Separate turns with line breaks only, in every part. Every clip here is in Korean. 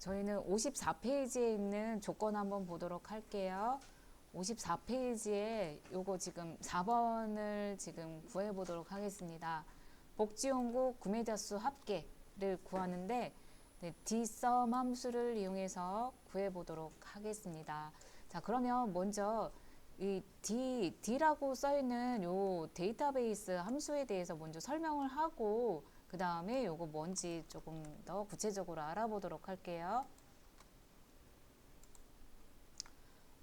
저희는 54페이지에 있는 조건 한번 보도록 할게요. 54페이지에 요거 지금 4번을 지금 구해 보도록 하겠습니다. 복지용구 구매자 수 합계를 구하는데 dsum 함수를 이용해서 구해 보도록 하겠습니다. 자, 그러면 먼저 이 D라고 써 있는 요 데이터베이스 함수에 대해서 먼저 설명을 하고 그 다음에 요거 뭔지 조금 더 구체적으로 알아보도록 할게요.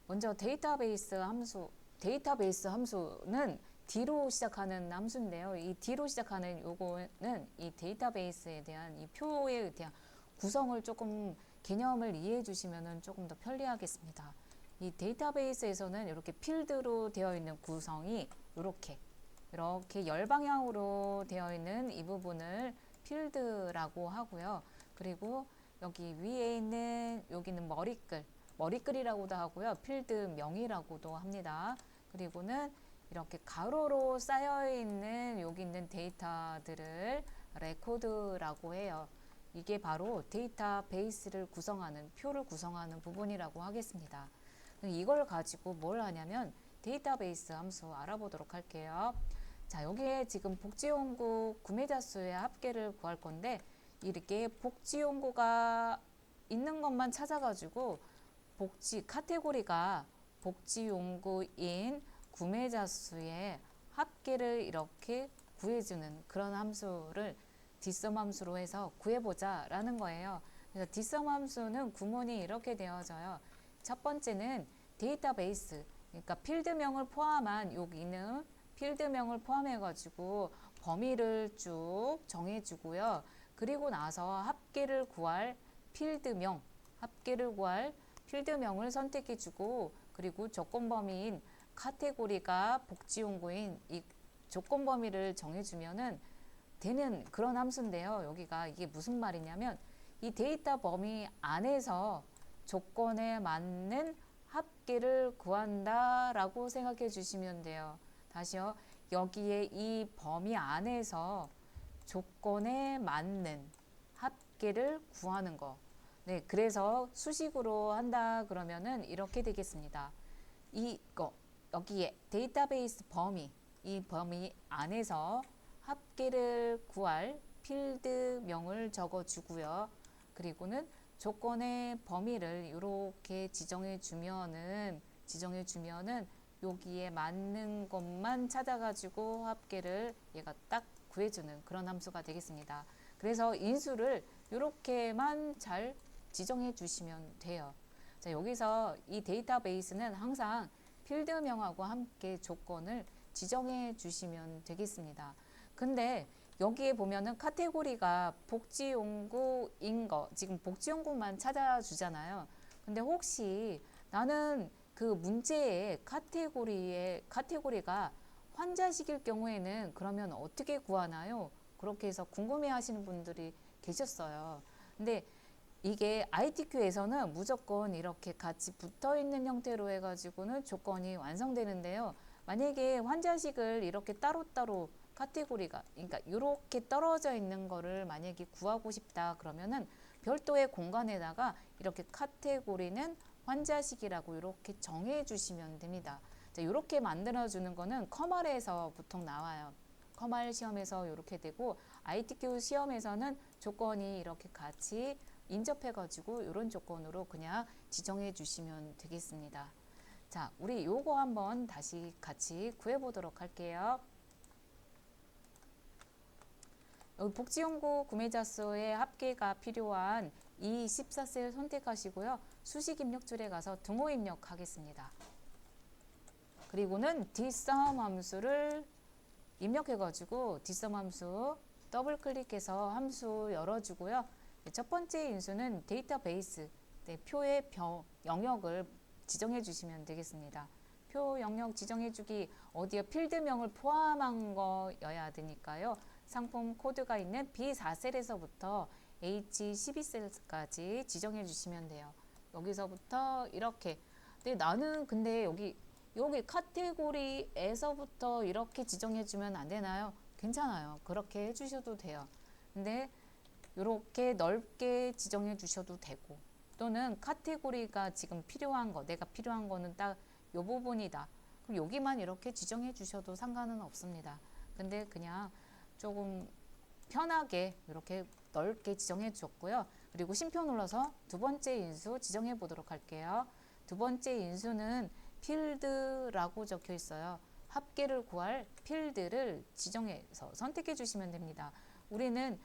먼저 데이터베이스 함수는 D로 시작하는 함수인데요. 이 D로 시작하는 요거는 이 데이터베이스에 대한 이 표에 대한 구성을 조금 개념을 이해해 주시면 조금 더 편리하겠습니다. 이 데이터베이스에서는 이렇게 필드로 되어 있는 구성이 이렇게 열방향으로 되어 있는 이 부분을 필드라고 하고요. 그리고 여기 위에 있는 여기는 머리글이라고도 하고요. 필드명이라고도 합니다. 그리고는 이렇게 가로로 쌓여 있는 여기 있는 데이터들을 레코드라고 해요. 이게 바로 데이터베이스를 구성하는 표를 구성하는 부분이라고 하겠습니다. 이걸 가지고 뭘 하냐면 데이터베이스 함수 알아보도록 할게요. 자, 여기에 지금 복지용구 구매자 수의 합계를 구할 건데 이렇게 복지용구가 있는 것만 찾아가지고 카테고리가 복지용구인 구매자 수의 합계를 이렇게 구해주는 그런 함수를 dsum 함수로 해서 구해보자 라는 거예요. 그래서 dsum 함수는 구문이 이렇게 되어져요. 첫 번째는 데이터베이스, 그러니까 필드명을 포함한 여기는 필드명을 포함해 가지고 범위를 쭉 정해주고요. 그리고 나서 합계를 구할 필드명을 선택해주고, 그리고 조건 범위인 카테고리가 복지용구인 이 조건 범위를 정해주면은 되는 그런 함수인데요. 여기가 이게 무슨 말이냐면 이 데이터 범위 안에서 조건에 맞는 합계를 구한다라고 생각해 주시면 돼요. 다시요. 여기에 이 범위 안에서 조건에 맞는 합계를 구하는 거. 네, 그래서 수식으로 한다 그러면은 이렇게 되겠습니다. 여기에 데이터베이스 이 범위 안에서 합계를 구할 필드명을 적어주고요. 그리고는 조건의 범위를 이렇게 지정해 주면은 여기에 맞는 것만 찾아가지고 합계를 얘가 딱 구해주는 그런 함수가 되겠습니다. 그래서 인수를 이렇게만 잘 지정해 주시면 돼요. 자, 여기서 이 데이터베이스는 항상 필드명하고 함께 조건을 지정해 주시면 되겠습니다. 근데 여기에 보면은 카테고리가 복지용구인 거, 지금 복지용구만 찾아주잖아요. 근데 혹시 나는 그 문제의 카테고리가 환자식일 경우에는 그러면 어떻게 구하나요? 그렇게 해서 궁금해 하시는 분들이 계셨어요. 근데 이게 ITQ에서는 무조건 이렇게 같이 붙어 있는 형태로 해가지고는 조건이 완성되는데요. 만약에 환자식을 이렇게 따로따로 카테고리가, 그러니까 이렇게 떨어져 있는 거를 만약에 구하고 싶다 그러면은 별도의 공간에다가 이렇게 카테고리는 환자식이라고 이렇게 정해 주시면 됩니다. 자, 이렇게 만들어 주는 거는 커말에서 보통 나와요. 커말 시험에서 이렇게 되고 ITQ 시험에서는 조건이 이렇게 같이 인접해 가지고 이런 조건으로 그냥 지정해 주시면 되겠습니다. 자, 우리 요거 한번 다시 같이 구해 보도록 할게요. 여기 복지용구 구매자 수의 합계가 필요한 이 14셀 선택하시고요. 수식 입력줄에 가서 등호 입력하겠습니다. 그리고는 dsum 함수를 입력해가지고 dsum 함수 더블 클릭해서 함수 열어주고요. 첫 번째 인수는 데이터베이스, 표의 영역을 지정해 주시면 되겠습니다. 표 영역 지정해주기 어디에 필드명을 포함한 거여야 되니까요. 상품 코드가 있는 B4셀에서부터 H12셀까지 지정해 주시면 돼요. 여기서부터 이렇게. 근데 나는 근데 여기 카테고리에서부터 이렇게 지정해 주면 안 되나요? 괜찮아요. 그렇게 해주셔도 돼요. 근데 이렇게 넓게 지정해 주셔도 되고, 또는 카테고리가 지금 필요한 거, 내가 필요한 거는 딱 요 부분이다. 그럼 여기만 이렇게 지정해 주셔도 상관은 없습니다. 근데 그냥 조금 편하게 이렇게 넓게 지정해 주었고요. 그리고 쉼표 눌러서 두 번째 인수 지정해 보도록 할게요. 두 번째 인수는 필드라고 적혀 있어요. 합계를 구할 필드를 지정해서 선택해 주시면 됩니다. 우리는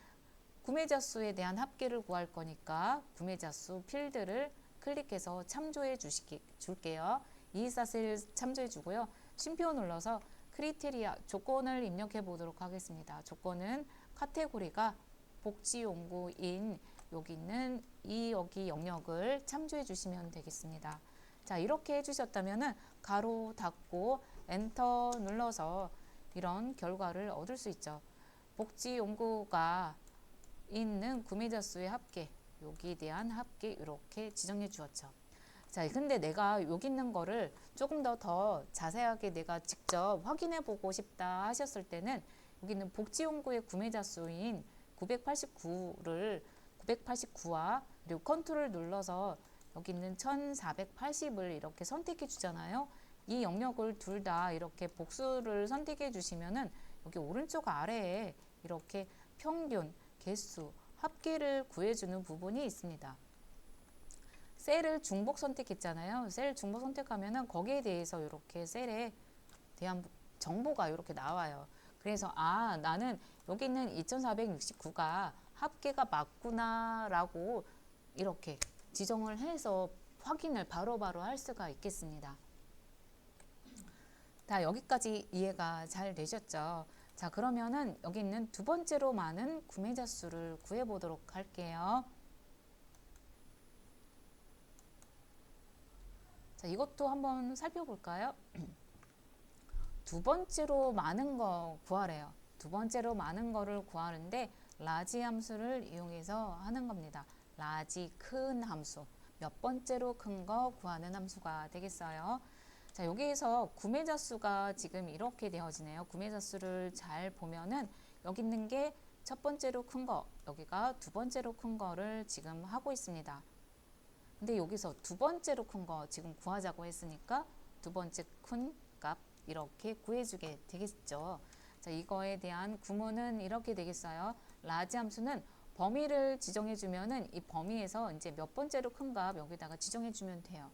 구매자 수에 대한 합계를 구할 거니까 구매자 수 필드를 클릭해서 참조해 줄게요. 224셀 참조해 주고요. 쉼표 눌러서 크리테리아 조건을 입력해 보도록 하겠습니다. 조건은 카테고리가 복지연구인 여기 있는 여기 영역을 참조해 주시면 되겠습니다. 자, 이렇게 해주셨다면 가로 닫고 엔터 눌러서 이런 결과를 얻을 수 있죠. 복지연구가 있는 구매자 수의 합계, 여기에 대한 합계 이렇게 지정해 주었죠. 자, 근데 내가 여기 있는 거를 조금 더 자세하게 내가 직접 확인해 보고 싶다 하셨을 때는 여기 있는 복지연구의 구매자 수인 989와 그리고 컨트롤 눌러서 여기 있는 1480을 이렇게 선택해 주잖아요. 이 영역을 둘 다 이렇게 복수를 선택해 주시면은 여기 오른쪽 아래에 이렇게 평균, 개수, 합계를 구해주는 부분이 있습니다. 셀을 중복 선택했잖아요. 셀 중복 선택하면은 거기에 대해서 이렇게 셀에 대한 정보가 이렇게 나와요. 그래서 나는 여기 있는 2469가 합계가 맞구나 라고 이렇게 지정을 해서 확인을 바로바로 할 수가 있겠습니다. 자, 여기까지 이해가 잘 되셨죠? 자, 그러면은 여기 있는 두 번째로 많은 구매자 수를 구해 보도록 할게요. 자, 이것도 한번 살펴볼까요? 두 번째로 많은 거 구하래요. 두 번째로 많은 거를 구하는데 라지 함수를 이용해서 하는 겁니다. 라지 큰 함수. 몇 번째로 큰 거 구하는 함수가 되겠어요. 자, 여기에서 구매자 수가 지금 이렇게 되어지네요. 구매자 수를 잘 보면은 여기 있는 게 첫 번째로 큰 거, 여기가 두 번째로 큰 거를 지금 하고 있습니다. 근데 여기서 두 번째로 큰 거 지금 구하자고 했으니까 두 번째 큰 값 이렇게 구해주게 되겠죠. 자, 이거에 대한 구문은 이렇게 되겠어요. 라지 함수는 범위를 지정해주면은 이 범위에서 이제 몇 번째로 큰 값 여기다가 지정해주면 돼요.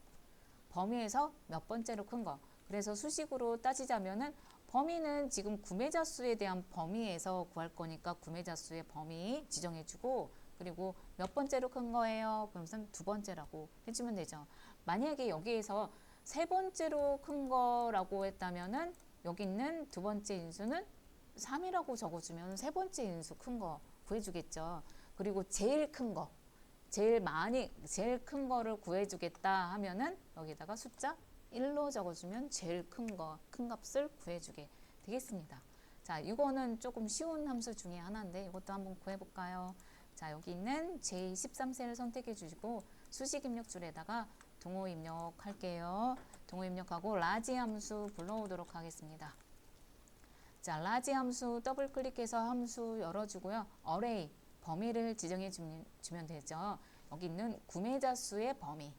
범위에서 몇 번째로 큰 거. 그래서 수식으로 따지자면은 범위는 지금 구매자 수에 대한 범위에서 구할 거니까 구매자 수의 범위 지정해주고 그리고 몇 번째로 큰 거예요? 그러면 두 번째라고 해주면 되죠. 만약에 여기에서 세 번째로 큰 거라고 했다면은 여기 있는 두 번째 인수는 3이라고 적어주면 세 번째 인수 큰 거 구해주겠죠. 그리고 제일 큰 거, 제일 큰 거를 구해주겠다 하면은 여기다가 숫자 1로 적어주면 제일 큰 값을 구해주게 되겠습니다. 자, 이거는 조금 쉬운 함수 중에 하나인데 이것도 한번 구해볼까요? 자, 여기 있는 J13셀을 선택해 주시고 수식 입력줄에다가 동호 입력할게요. 동호 입력하고 라지 함수 불러오도록 하겠습니다. 자, 라지 함수 더블 클릭해서 함수 열어주고요. 어레이 범위를 지정해 주면 되죠. 여기 있는 구매자 수의 범위.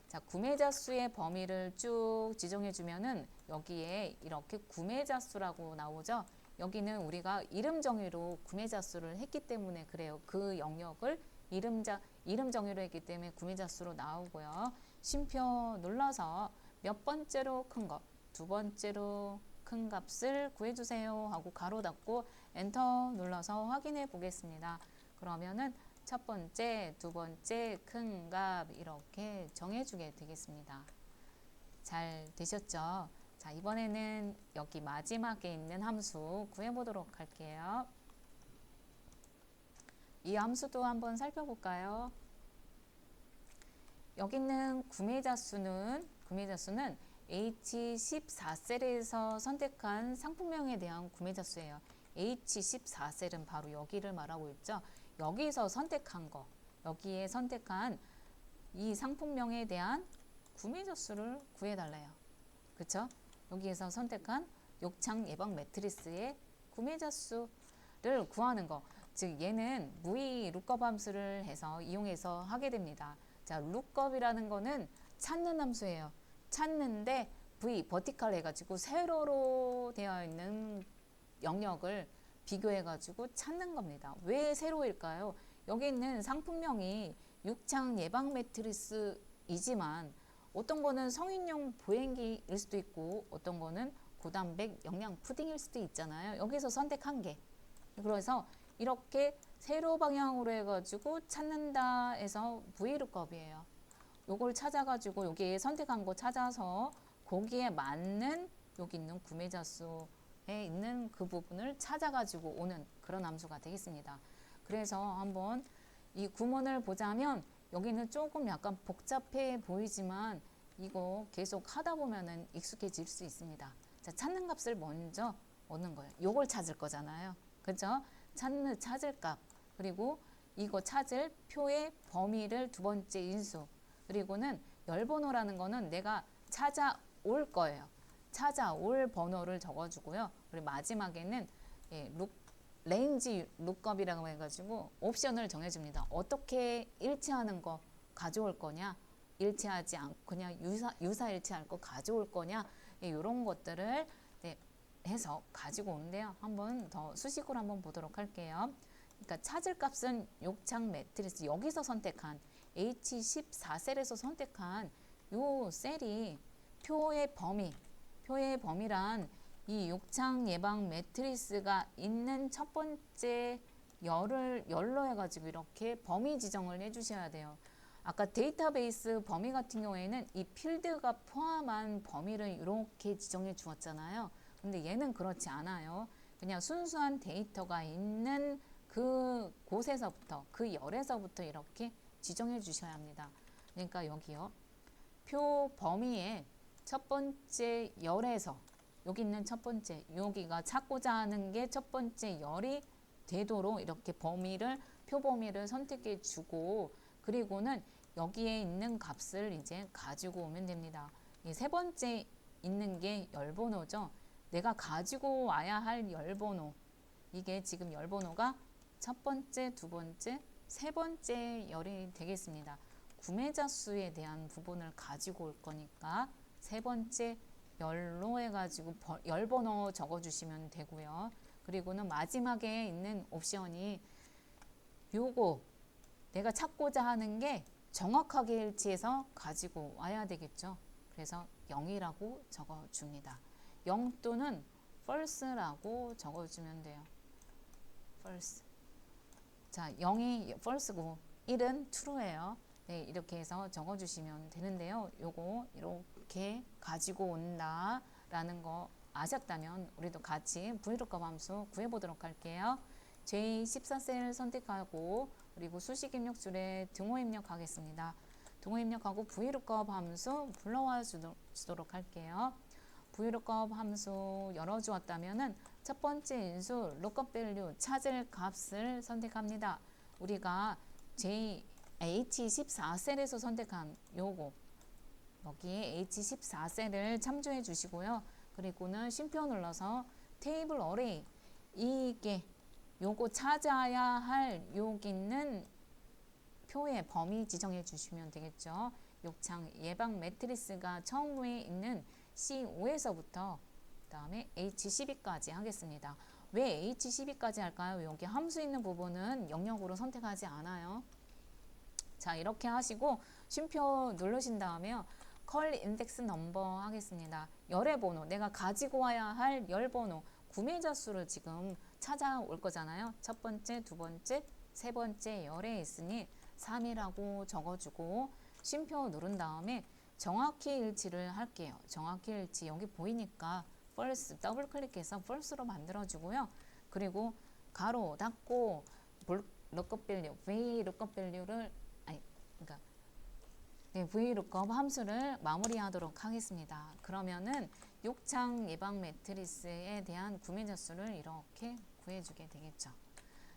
자, 구매자 수의 범위를 쭉 지정해 주면은 여기에 이렇게 구매자 수라고 나오죠. 여기는 우리가 이름 정의로 구매자 수를 했기 때문에 그래요. 그 영역을 이름 정의로 했기 때문에 구매자 수로 나오고요. 쉼표 눌러서 몇 번째로 큰 거, 두 번째로 큰 값을 구해주세요 하고 가로 닫고 엔터 눌러서 확인해 보겠습니다. 그러면은 첫 번째, 두 번째 큰 값 이렇게 정해주게 되겠습니다. 잘 되셨죠? 자, 이번에는 여기 마지막에 있는 함수 구해보도록 할게요. 이 함수도 한번 살펴볼까요? 여기 있는 구매자 수는 H14셀에서 선택한 상품명에 대한 구매자 수예요. H14셀은 바로 여기를 말하고 있죠. 여기서 선택한 거, 여기에 선택한 이 상품명에 대한 구매자 수를 구해달래요. 그쵸? 여기에서 선택한 욕창 예방 매트리스의 구매자 수를 구하는 거. 즉 얘는 무의 룩업 함수를 해서 이용해서 하게 됩니다. 자, 룩업이라는 거는 찾는 함수예요. 찾는데 v 버티컬 해가지고 세로로 되어 있는 영역을 비교해가지고 찾는 겁니다. 왜 세로일까요? 여기 있는 상품명이 육창 예방 매트리스이지만 어떤 거는 성인용 보행기일 수도 있고 어떤 거는 고단백 영양 푸딩일 수도 있잖아요. 여기서 선택한 게. 그래서 이렇게 세로 방향으로 해가지고 찾는다 해서 V룩업이에요. 요걸 찾아가지고 여기에 선택한 거 찾아서 거기에 맞는 여기 있는 구매자 수에 있는 그 부분을 찾아가지고 오는 그런 함수가 되겠습니다. 그래서 한번 이 구문을 보자면 여기는 조금 약간 복잡해 보이지만 이거 계속 하다 보면은 익숙해질 수 있습니다. 자, 찾는 값을 먼저 얻는 거예요. 요걸 찾을 거잖아요. 그죠? 찾을 값. 그리고 이거 찾을 표의 범위를 두 번째 인수. 그리고는 열번호라는 거는 내가 찾아올 거예요. 찾아올 번호를 적어주고요. 그리고 마지막에는 레인지 룩업이라고 해가지고 옵션을 정해줍니다. 어떻게 일치하는 거 가져올 거냐, 일치하지 않고 그냥 유사 일치할 거 가져올 거냐, 이런 것들을 해서 가지고 오는데요. 한번 더 수식으로 한번 보도록 할게요. 그러니까 찾을 값은 욕창 매트리스 여기서 선택한 H14셀에서 선택한 요 셀이 표의 범위란 이 욕창 예방 매트리스가 있는 첫 번째 열로 해가지고 이렇게 범위 지정을 해주셔야 돼요. 아까 데이터베이스 범위 같은 경우에는 이 필드가 포함한 범위를 이렇게 지정해 주었잖아요. 근데 얘는 그렇지 않아요. 그냥 순수한 데이터가 있는 그 곳에서부터 그 열에서부터 이렇게 지정해 주셔야 합니다. 그러니까 여기요. 표 범위의 첫 번째 열에서 여기 있는 첫 번째 여기가 찾고자 하는 게 첫 번째 열이 되도록 이렇게 표 범위를 선택해 주고 그리고는 여기에 있는 값을 이제 가지고 오면 됩니다. 이 세 번째 있는 게 열번호죠. 내가 가지고 와야 할 열번호. 이게 지금 열번호가 첫 번째, 두 번째, 세 번째 열이 되겠습니다. 구매자 수에 대한 부분을 가지고 올 거니까 세 번째 열로 해가지고 열번호 적어주시면 되고요. 그리고는 마지막에 있는 옵션이 요거 내가 찾고자 하는 게 정확하게 일치해서 가지고 와야 되겠죠. 그래서 0이라고 적어줍니다. 0 또는 false라고 적어주면 돼요. false. 자, 0이 false고 1은 true예요. 네, 이렇게 해서 적어주시면 되는데요. 요거 이렇게 가지고 온다라는 거 아셨다면 우리도 같이 Vlookup 함수 구해보도록 할게요. J14셀 선택하고 그리고 수식 입력줄에 등호 입력하겠습니다. 등호 입력하고 Vlookup 함수 불러와 주도록 할게요. Vlookup 함수 열어주었다면은 첫 번째 인수 lookup value 찾을 값을 선택합니다. 우리가 H14셀에서 선택한 요거 여기에 H14셀을 참조해 주시고요. 그리고는 쉼표 눌러서 테이블 어레이 이게 요거 찾아야 할 여기 있는 표의 범위 지정해 주시면 되겠죠. 욕창 예방 매트리스가 처음에 있는 C5에서부터 그 다음에 H12까지 하겠습니다. 왜 H12까지 할까요? 여기 함수 있는 부분은 영역으로 선택하지 않아요. 자, 이렇게 하시고 쉼표 누르신 다음에 컬 인덱스 넘버 하겠습니다. 열의 번호, 내가 가지고 와야 할 열 번호, 구매자 수를 지금 찾아올 거잖아요. 첫 번째, 두 번째, 세 번째 열에 있으니 3이라고 적어주고 쉼표 누른 다음에 정확히 일치를 할게요. 정확히 일치 여기 보이니까 false 더블 클릭해서 false로 만들어주고요. 그리고 가로 닫고 lookup value, v lookup value를 Vlookup 함수를 마무리하도록 하겠습니다. 그러면은 욕창 예방 매트리스에 대한 구매자 수를 이렇게 구해주게 되겠죠.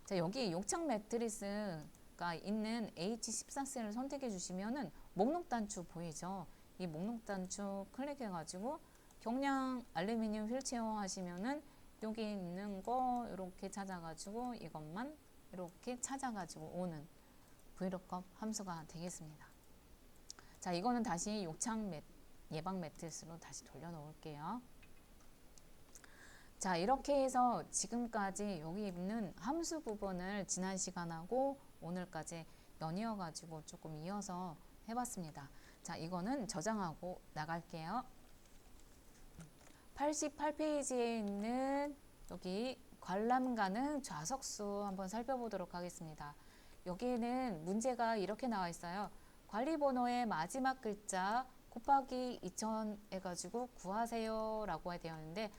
자, 여기 욕창 매트리스가 있는 H14셀을 선택해 주시면은 목록 단추 보이죠? 이 목록 단추 클릭해가지고 경량 알루미늄 휠체어 하시면은 여기 있는 거 이렇게 찾아가지고 이것만 이렇게 찾아가지고 오는 VLOOKUP 함수가 되겠습니다. 자, 이거는 다시 욕창 예방 매트리스로 다시 돌려놓을게요. 자, 이렇게 해서 지금까지 여기 있는 함수 부분을 지난 시간하고 오늘까지 연이어 가지고 조금 이어서 해봤습니다. 자, 이거는 저장하고 나갈게요. 88페이지에 있는 여기 관람 가능 좌석수 한번 살펴보도록 하겠습니다. 여기에는 문제가 이렇게 나와 있어요. 관리번호의 마지막 글자 곱하기 2000 해가지고 구하세요 라고 되어 있는데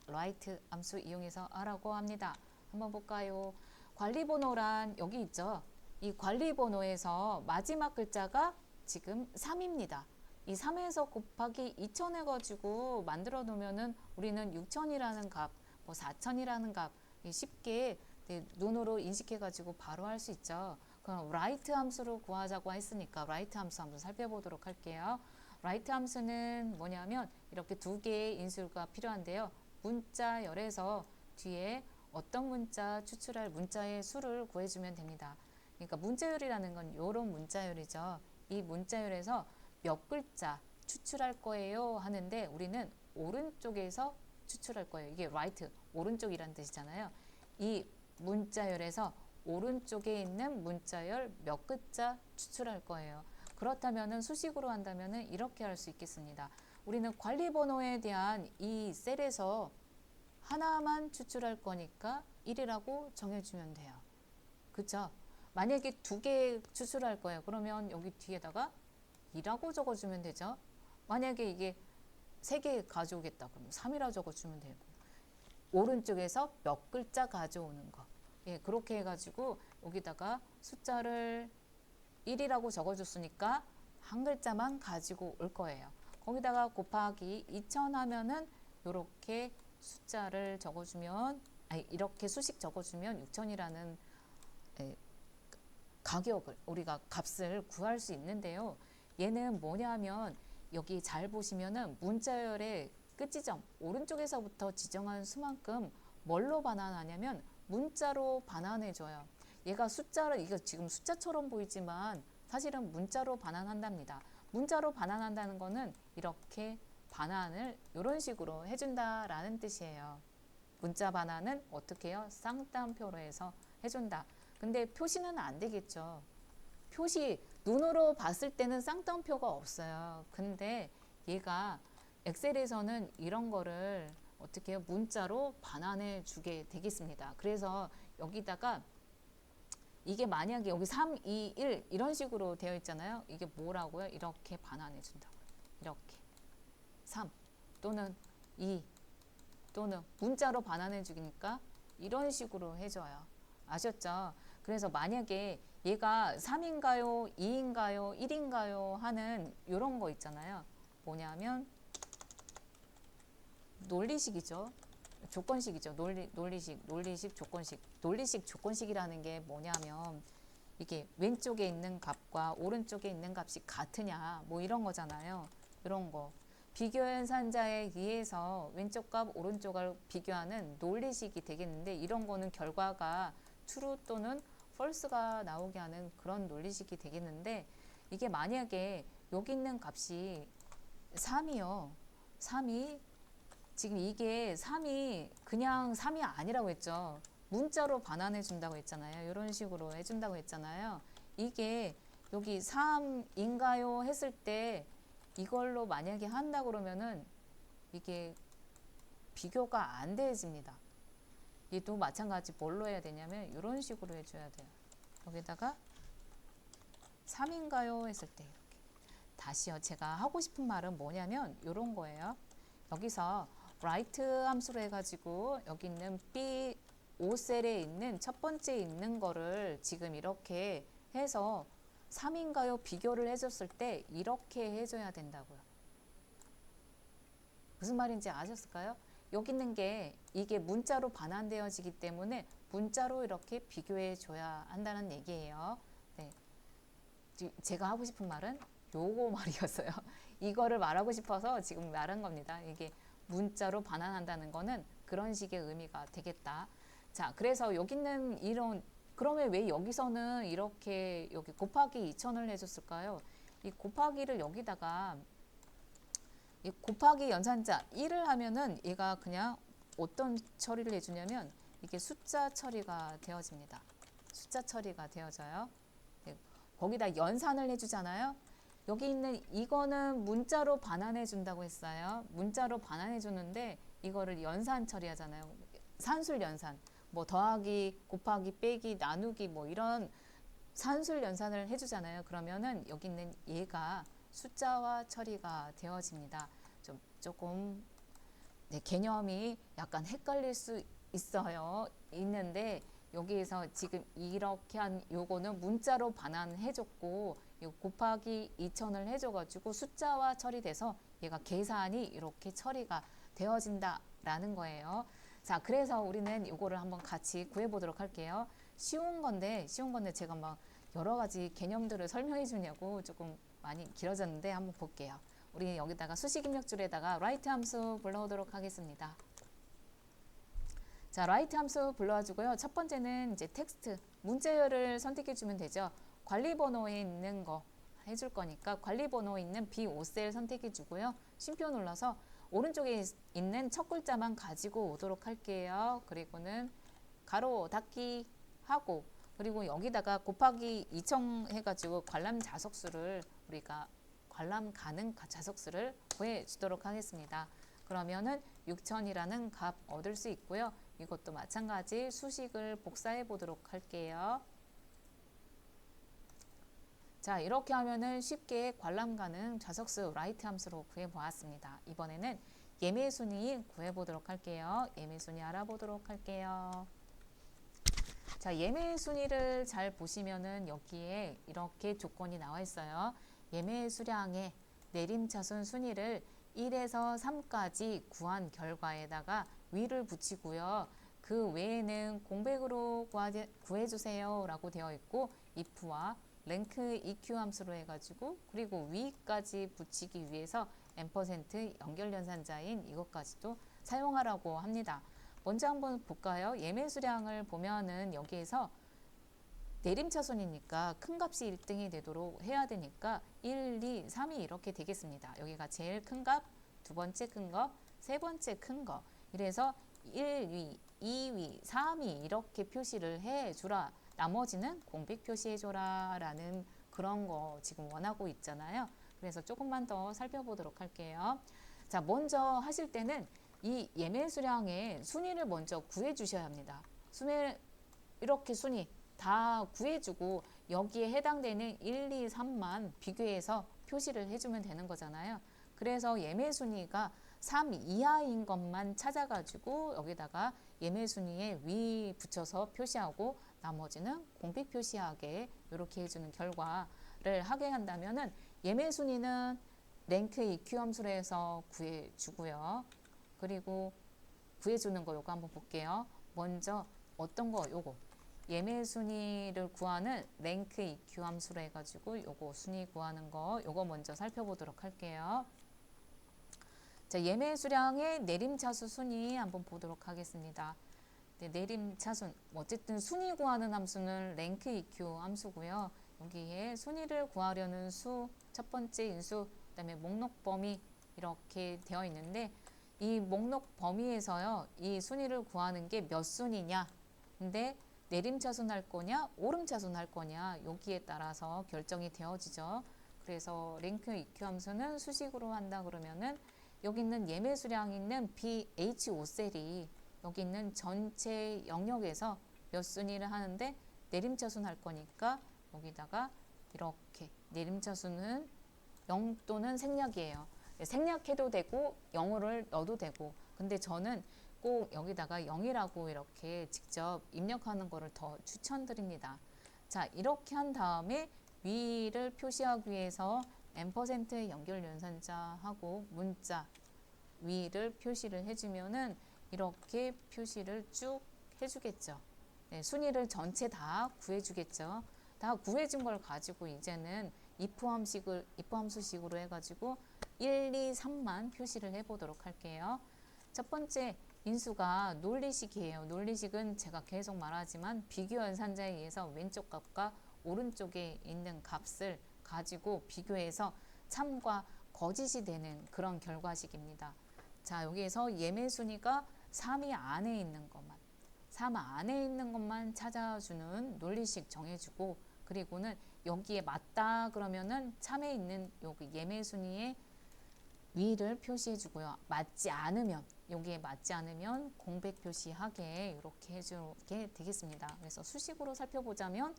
write 함수 이용해서 하라고 합니다. 한번 볼까요? 관리번호란 여기 있죠. 이 관리번호에서 마지막 글자가 지금 3입니다. 이 3에서 곱하기 2000 해가지고 만들어 놓으면은 우리는 6000이라는 값, 뭐 4000이라는 값 쉽게 눈으로 인식해가지고 바로 할 수 있죠. 그럼 write 함수로 구하자고 했으니까 write 함수 한번 살펴보도록 할게요. write 함수는 뭐냐면 이렇게 두 개의 인수가 필요한데요. 문자열에서 뒤에 어떤 문자 추출할 문자의 수를 구해주면 됩니다. 그러니까 문자열이라는 건 이런 문자열이죠. 이 문자열에서 몇 글자 추출할 거예요 하는데 우리는 오른쪽에서 추출할 거예요. 이게 right, 오른쪽이란 뜻이잖아요. 이 문자열에서 오른쪽에 있는 문자열 몇 글자 추출할 거예요. 그렇다면 수식으로 한다면 이렇게 할 수 있겠습니다. 우리는 관리번호에 대한 이 셀에서 하나만 추출할 거니까 1이라고 정해주면 돼요. 그쵸? 만약에 두 개 추출할 거예요. 그러면 여기 뒤에다가 2라고 적어주면 되죠. 만약에 이게 3개 가져오겠다. 그럼 3이라 적어주면 되고 오른쪽에서 몇 글자 가져오는 거. 예, 그렇게 해가지고 여기다가 숫자를 1이라고 적어줬으니까 한 글자만 가지고 올 거예요. 거기다가 곱하기 2000 하면은 이렇게 숫자를 적어주면 이렇게 수식 적어주면 6000이라는 가격을 우리가 값을 구할 수 있는데요. 얘는 뭐냐면 여기 잘 보시면은 문자열의 끝지점 오른쪽에서부터 지정한 수만큼 뭘로 반환하냐면 문자로 반환해줘요. 얘가 숫자를 이거 지금 숫자처럼 보이지만 사실은 문자로 반환한답니다. 문자로 반환한다는 거는 이렇게 반환을 이런 식으로 해준다라는 뜻이에요. 문자 반환은 어떻게 해요? 쌍따옴표로 해서 해준다. 근데 표시는 안 되겠죠. 표시 눈으로 봤을 때는 쌍따옴표가 없어요. 근데 얘가 엑셀에서는 이런 거를 어떻게 해요? 문자로 반환해 주게 되겠습니다. 그래서 여기다가 이게 만약에 여기 3, 2, 1 이런 식으로 되어 있잖아요. 이게 뭐라고요? 이렇게 반환해 준다고요. 이렇게 3 또는 2 또는 문자로 반환해 주니까 이런 식으로 해줘요. 아셨죠? 그래서 만약에 얘가 3인가요? 2인가요? 1인가요? 하는 이런 거 있잖아요. 뭐냐면 논리식이죠. 조건식이죠. 논리식, 조건식. 논리식, 조건식이라는 게 뭐냐면 이게 왼쪽에 있는 값과 오른쪽에 있는 값이 같으냐 뭐 이런 거잖아요. 이런 거. 비교연산자에 의해서 왼쪽 값, 오른쪽 값을 비교하는 논리식이 되겠는데 이런 거는 결과가 true 또는 false가 나오게 하는 그런 논리식이 되겠는데 이게 만약에 여기 있는 값이 3이요. 3이 지금 이게 3이 그냥 3이 아니라고 했죠. 문자로 반환해 준다고 했잖아요. 이런 식으로 해준다고 했잖아요. 이게 여기 3인가요? 했을 때 이걸로 만약에 한다 그러면은 이게 비교가 안 되어집니다. 얘도 마찬가지 뭘로 해야 되냐면 이런 식으로 해줘야 돼요. 여기다가 3인가요? 했을 때 이렇게. 다시요. 제가 하고 싶은 말은 뭐냐면 이런 거예요. 여기서 write 함수로 해가지고 여기 있는 B5셀에 있는 첫 번째 있는 거를 지금 이렇게 해서 3인가요? 비교를 해줬을 때 이렇게 해줘야 된다고요. 무슨 말인지 아셨을까요? 여기 있는 게 이게 문자로 반환되어지기 때문에 문자로 이렇게 비교해 줘야 한다는 얘기예요. 네. 제가 하고 싶은 말은 요거 말이었어요. 이거를 말하고 싶어서 지금 말한 겁니다. 이게 문자로 반환한다는 거는 그런 식의 의미가 되겠다. 자, 그래서 여기 있는 이런 그러면 왜 여기서는 이렇게 여기 곱하기 2,000을 해줬을까요? 이 곱하기를 여기다가 이 곱하기 연산자 1을 하면은 얘가 그냥 어떤 처리를 해주냐면 이게 숫자 처리가 되어집니다. 숫자 처리가 되어져요. 네, 거기다 연산을 해주잖아요. 여기 있는 이거는 문자로 반환해 준다고 했어요. 문자로 반환해 주는데 이거를 연산 처리하잖아요. 산술 연산. 뭐 더하기, 곱하기, 빼기, 나누기 뭐 이런 산술 연산을 해주잖아요. 그러면은 여기 있는 얘가 숫자화 처리가 되어집니다. 조금 네, 개념이 약간 헷갈릴 수 있는데 여기에서 지금 이렇게 한 요거는 문자로 반환해줬고 곱하기 2,000을 해줘가지고 숫자화 처리돼서 얘가 계산이 이렇게 처리가 되어진다라는 거예요. 자, 그래서 우리는 이거를 한번 같이 구해보도록 할게요. 쉬운 건데 제가 막 여러 가지 개념들을 설명해 주냐고 조금 많이 길어졌는데 한번 볼게요. 우리 여기다가 수식 입력줄에다가 write 함수 불러오도록 하겠습니다. 자, write 함수 불러와주고요. 첫 번째는 이제 텍스트, 문자열을 선택해 주면 되죠. 관리 번호에 있는 거 해줄 거니까 관리 번호 있는 B5셀 선택해 주고요. 쉼표 눌러서 오른쪽에 있는 첫 글자만 가지고 오도록 할게요. 그리고는 가로 닫기 하고 그리고 여기다가 곱하기 2,000 해가지고 관람 자석수를 우리가 관람 가능 자석수를 구해 주도록 하겠습니다. 그러면은 6,000이라는 값 얻을 수 있고요. 이것도 마찬가지 수식을 복사해 보도록 할게요. 자, 이렇게 하면은 쉽게 관람 가능 좌석수 write 함수로 구해 보았습니다. 이번에는 예매 순위 구해 보도록 할게요. 예매 순위 알아보도록 할게요. 자, 예매 순위를 잘 보시면은 여기에 이렇게 조건이 나와 있어요. 예매 수량의 내림차순 순위를 1에서 3까지 구한 결과에다가 위를 붙이고요. 그 외에는 공백으로 구해주세요 라고 되어 있고 if와 랭크 EQ 함수로 해가지고 그리고 위까지 붙이기 위해서 %, 연결연산자인 이것까지도 사용하라고 합니다. 먼저 한번 볼까요? 예매 수량을 보면은 여기에서 내림차순이니까 큰 값이 1등이 되도록 해야 되니까 1, 2, 3이 이렇게 되겠습니다. 여기가 제일 큰 값, 두 번째 큰 거, 세 번째 큰 거. 이래서 1위, 2위, 3위 이렇게 표시를 해주라. 나머지는 공백 표시해줘라 라는 그런 거 지금 원하고 있잖아요. 그래서 조금만 더 살펴보도록 할게요. 자, 먼저 하실 때는 이 예매 수량의 순위를 먼저 구해 주셔야 합니다. 이렇게 순위 다 구해주고 여기에 해당되는 1, 2, 3만 비교해서 표시를 해주면 되는 거잖아요. 그래서 예매 순위가 3 이하인 것만 찾아가지고 여기다가 예매 순위에 위 붙여서 표시하고 나머지는 공백 표시하게 이렇게 해주는 결과를 하게 한다면은 예매 순위는 랭크 EQ 함수로 해서 구해주고요. 그리고 구해주는 거 요거 한번 볼게요. 먼저 어떤 거 요거 예매 순위를 구하는 랭크 EQ 함수로 해가지고 요거 순위 구하는 거 요거 먼저 살펴보도록 할게요. 자, 예매 수량의 내림차수 순위 한번 보도록 하겠습니다. 네, 내림차순 어쨌든 순위 구하는 함수는 랭크 EQ 함수고요. 여기에 순위를 구하려는 수, 첫 번째 인수, 그다음에 목록 범위 이렇게 되어 있는데 이 목록 범위에서요. 이 순위를 구하는 게 몇 순위냐. 근데 내림차순 할 거냐, 오름차순 할 거냐 여기에 따라서 결정이 되어지죠. 그래서 랭크 EQ 함수는 수식으로 한다 그러면은 여기 있는 예매 수량 있는 BH5셀이 여기 있는 전체 영역에서 몇 순위를 하는데 내림차순 할 거니까 여기다가 이렇게 내림차순은 0 또는 생략이에요. 생략해도 되고 0을 넣어도 되고 근데 저는 꼭 여기다가 0이라고 이렇게 직접 입력하는 거를 더 추천드립니다. 자, 이렇게 한 다음에 위를 표시하기 위해서 %, 연결 연산자하고 문자 위를 표시를 해주면은 이렇게 표시를 쭉 해주겠죠. 네, 순위를 전체 다 구해주겠죠. 다 구해준 걸 가지고 이제는 if 함수식으로 해가지고 1, 2, 3만 표시를 해보도록 할게요. 첫 번째 인수가 논리식이에요. 논리식은 제가 계속 말하지만 비교연산자에 의해서 왼쪽 값과 오른쪽에 있는 값을 가지고 비교해서 참과 거짓이 되는 그런 결과식입니다. 자, 여기에서 예매순위가 3위 안에 있는 것만, 3 안에 있는 것만 찾아주는 논리식 정해주고, 그리고는 여기에 맞다 그러면은 참에 있는 여기 예매순위의 위를 표시해주고요. 맞지 않으면, 여기에 맞지 않으면 공백 표시하게 이렇게 해주게 되겠습니다. 그래서 수식으로 살펴보자면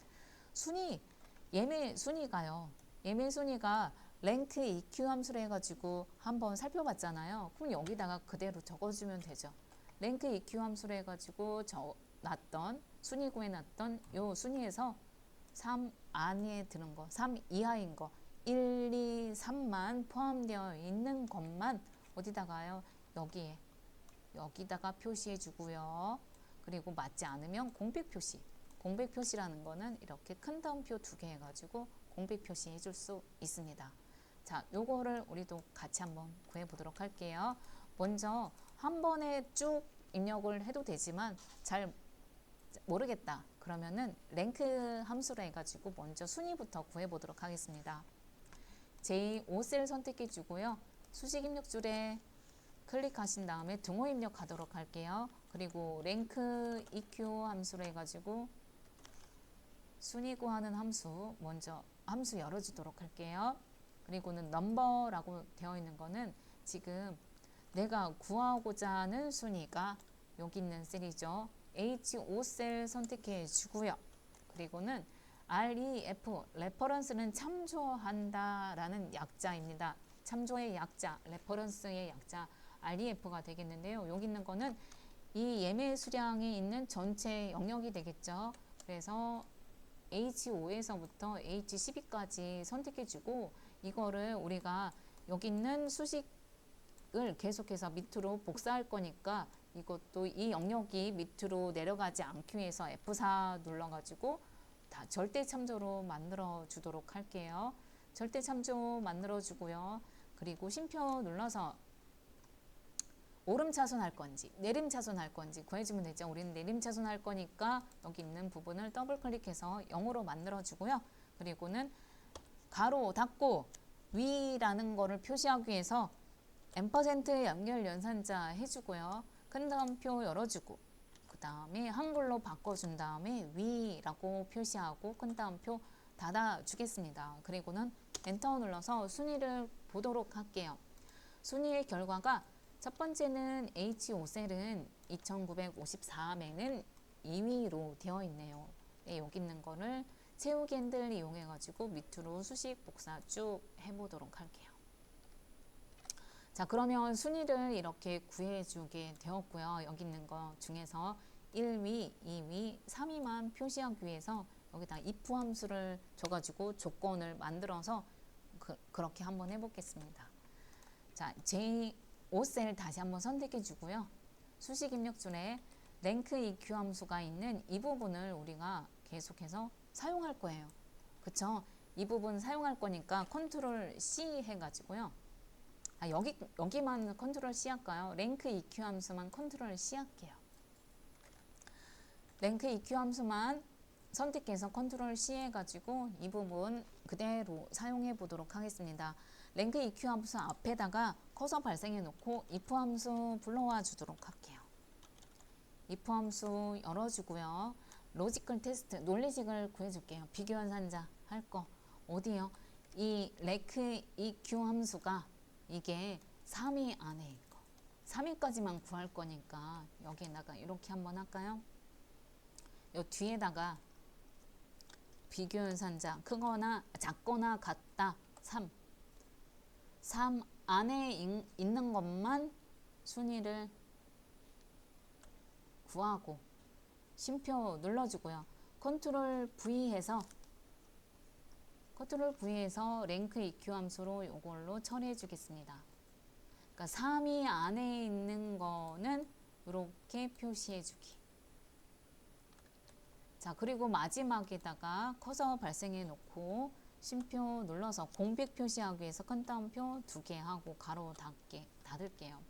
예매 순위가요. 예매 순위가 랭크 EQ 함수로 해가지고 한번 살펴봤잖아요. 그럼 여기다가 그대로 적어주면 되죠. 랭크 EQ 함수로 해가지고 순위 구해놨던 요 순위에서 3 안에 드는 거, 3 이하인 거, 1, 2, 3만 포함되어 있는 것만 어디다가요? 여기다가 표시해 주고요. 그리고 맞지 않으면 공백 표시. 공백 표시라는 거는 이렇게 큰 따옴표 2개 해가지고 공백 표시해 줄 수 있습니다. 자, 요거를 우리도 같이 한번 구해 보도록 할게요. 먼저 한 번에 쭉 입력을 해도 되지만 잘 모르겠다 그러면은 랭크 함수로 해가지고 먼저 순위부터 구해 보도록 하겠습니다. 제5셀 선택해 주고요. 수식 입력줄에 클릭하신 다음에 등호 입력하도록 할게요. 그리고 랭크 EQ 함수로 해가지고 순위 구하는 함수 먼저 함수 열어주도록 할게요. 그리고는 넘버라고 되어 있는 거는 지금 내가 구하고자 하는 순위가 여기 있는 셀이죠. H5셀 선택해 주고요. 그리고는 REF, 레퍼런스는 참조한다 라는 약자입니다. 참조의 약자, 레퍼런스의 약자 REF가 되겠는데요. 여기 있는 거는 이 예매 수량이 있는 전체 영역이 되겠죠. 그래서 H5에서부터 H12까지 선택해 주고 이거를 우리가 여기 있는 수식을 계속해서 밑으로 복사할 거니까 이것도 이 영역이 밑으로 내려가지 않기 위해서 F4 눌러가지고 다 절대 참조로 만들어 주도록 할게요. 절대 참조 만들어 주고요. 그리고 쉼표 눌러서 오름 차순할 건지 내림 차순할 건지 구해주면 되죠. 우리는 내림 차순할 거니까 여기 있는 부분을 더블 클릭해서 0으로 만들어 주고요. 그리고는 가로 닫고 위라는 거를 표시하기 위해서 앰퍼센트 연결 연산자 해주고요. 큰 따옴표 열어주고 그 다음에 한글로 바꿔준 다음에 위라고 표시하고 큰 따옴표 닫아주겠습니다. 그리고는 엔터 눌러서 순위를 보도록 할게요. 순위의 결과가 첫 번째는 H5셀은 2954매는 2위로 되어 있네요. 네, 여기 있는 거를 채우기 핸들 이용해 가지고 밑으로 수식 복사 쭉 해보도록 할게요. 자, 그러면 순위를 이렇게 구해주게 되었고요. 여기 있는 거 중에서 1위, 2위, 3위만 표시하기 위해서 여기다 if 함수를 줘가지고 조건을 만들어서 그렇게 한번 해보겠습니다. 자, J5셀 다시 한번 선택해 주고요. 수식 입력줄에 랭크 EQ 함수가 있는 이 부분을 우리가 계속해서 사용할 거예요. 그쵸? 이 부분 사용할 거니까 컨트롤 C 해가지고요. 여기만 컨트롤 C 할까요? 랭크 EQ 함수만 컨트롤 C 할게요. 랭크 EQ 함수만 선택해서 컨트롤 C 해가지고 이 부분 그대로 사용해 보도록 하겠습니다. 랭크 EQ 함수 앞에다가 커서 발생해 놓고 if 함수 불러와 주도록 할게요. if 함수 열어주고요. 로지컬 테스트, 논리식을 구해줄게요. 비교연산자 할 거 어디요? 이 랭크 EQ 함수가 이게 3위 안에 있고 3위까지만 구할 거니까 여기에다가 이렇게 한번 할까요? 요 뒤에다가 비교연산자 크거나 작거나 같다 3 안에 있는 것만 순위를 구하고 쉼표 눌러주고요. 컨트롤 V해서 랭크 EQ 함수로 이걸로 처리해 주겠습니다. 그러니까 3위 안에 있는 거는 이렇게 표시해 주기. 자, 그리고 마지막에다가 커서 발생해 놓고 쉼표 눌러서 공백 표시하기 위해서 큰 따옴표 2개 하고 가로 닫을게요.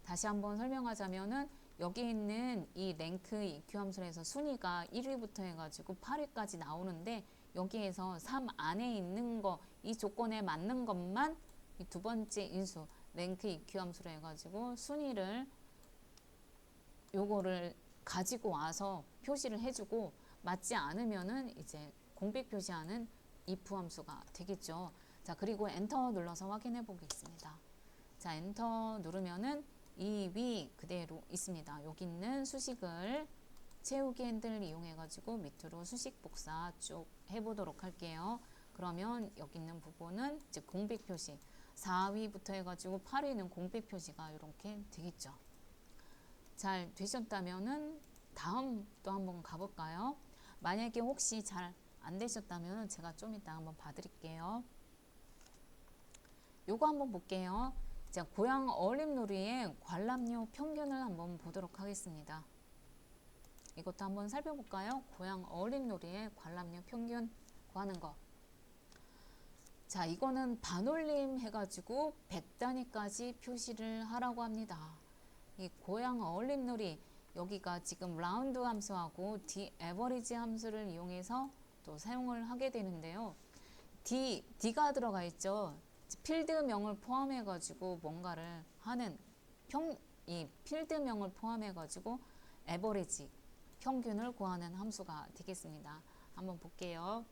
다시 한번 설명하자면은 여기 있는 이 랭크 EQ 함수에서 순위가 1위부터 해가지고 8위까지 나오는데 여기에서 3 안에 있는 거, 이 조건에 맞는 것만 이 두 번째 인수 랭크 EQ 함수로 해가지고 순위를 요거를 가지고 와서 표시를 해주고 맞지 않으면은 이제 공백 표시하는 if 함수가 되겠죠. 자, 그리고 엔터 눌러서 확인해 보겠습니다. 자, 엔터 누르면은 이 위 그대로 있습니다. 여기 있는 수식을 채우기 핸들 이용해 가지고 밑으로 수식 복사 쭉 해보도록 할게요. 그러면 여기 있는 부분은 이제 공백 표시 4위부터 해가지고 8위는 공백 표시가 이렇게 되겠죠. 잘 되셨다면은 다음 또 한번 가볼까요? 만약에 혹시 잘 안 되셨다면 제가 좀 이따 한번 봐드릴게요. 요거 한번 볼게요. 자, 고양 어림놀이의 관람료 평균을 한번 보도록 하겠습니다. 이것도 한번 살펴볼까요? 고양 어림놀이의 관람료 평균 구하는 거. 자, 이거는 반올림 해가지고 100단위까지 표시를 하라고 합니다. 이 고양 어림놀이 여기가 지금 라운드 함수하고 dAverage 함수를 이용해서 또 사용을 하게 되는데요. D가 들어가 있죠. 필드명을 포함해 가지고 뭔가를 하는 이 필드명을 포함해 가지고 average 평균을 구하는 함수가 되겠습니다. 한번 볼게요.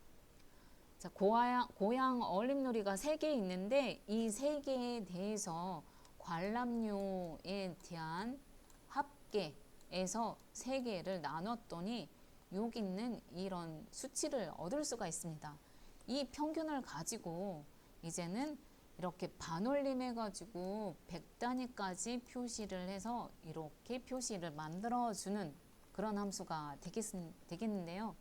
자, 고양 어림놀이가 3개 있는데 이 3개에 대해서 관람료에 대한 합계에서 3개를 나눴더니 여기 있는 이런 수치를 얻을 수가 있습니다. 이 평균을 가지고 이제는 이렇게 반올림 해가지고 100단위까지 표시를 해서 이렇게 표시를 만들어주는 그런 함수가 되겠는데요.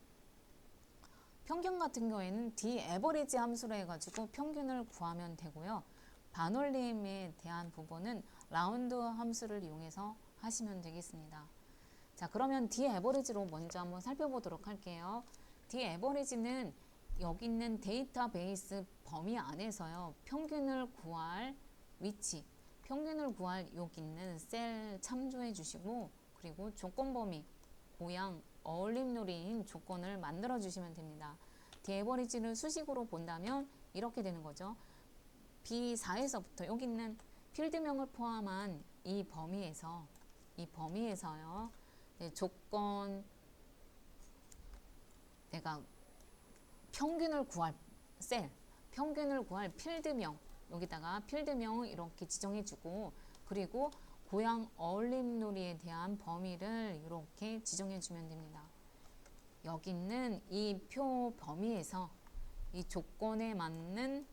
평균 같은 경우에는 dAverage 함수로 해가지고 평균을 구하면 되고요. 반올림에 대한 부분은 라운드 함수를 이용해서 하시면 되겠습니다. 자, 그러면 dAverage로 먼저 한번 살펴보도록 할게요. dAverage는 여기 있는 데이터베이스 범위 안에서요. 평균을 구할 위치, 평균을 구할 여기 있는 셀 참조해 주시고 그리고 조건 범위, 고양 어림놀이인 조건을 만들어 주시면 됩니다. dAverage를 수식으로 본다면 이렇게 되는 거죠. B4에서부터 여기 있는 필드명을 포함한 이 범위에서요. 조건 내가 평균을 구할 셀, 평균을 구할 필드명 여기다가 필드명을 이렇게 지정해주고 그리고 고양 어림놀이에 대한 범위를 이렇게 지정해주면 됩니다. 여기 있는 이 표 범위에서 이 조건에 맞는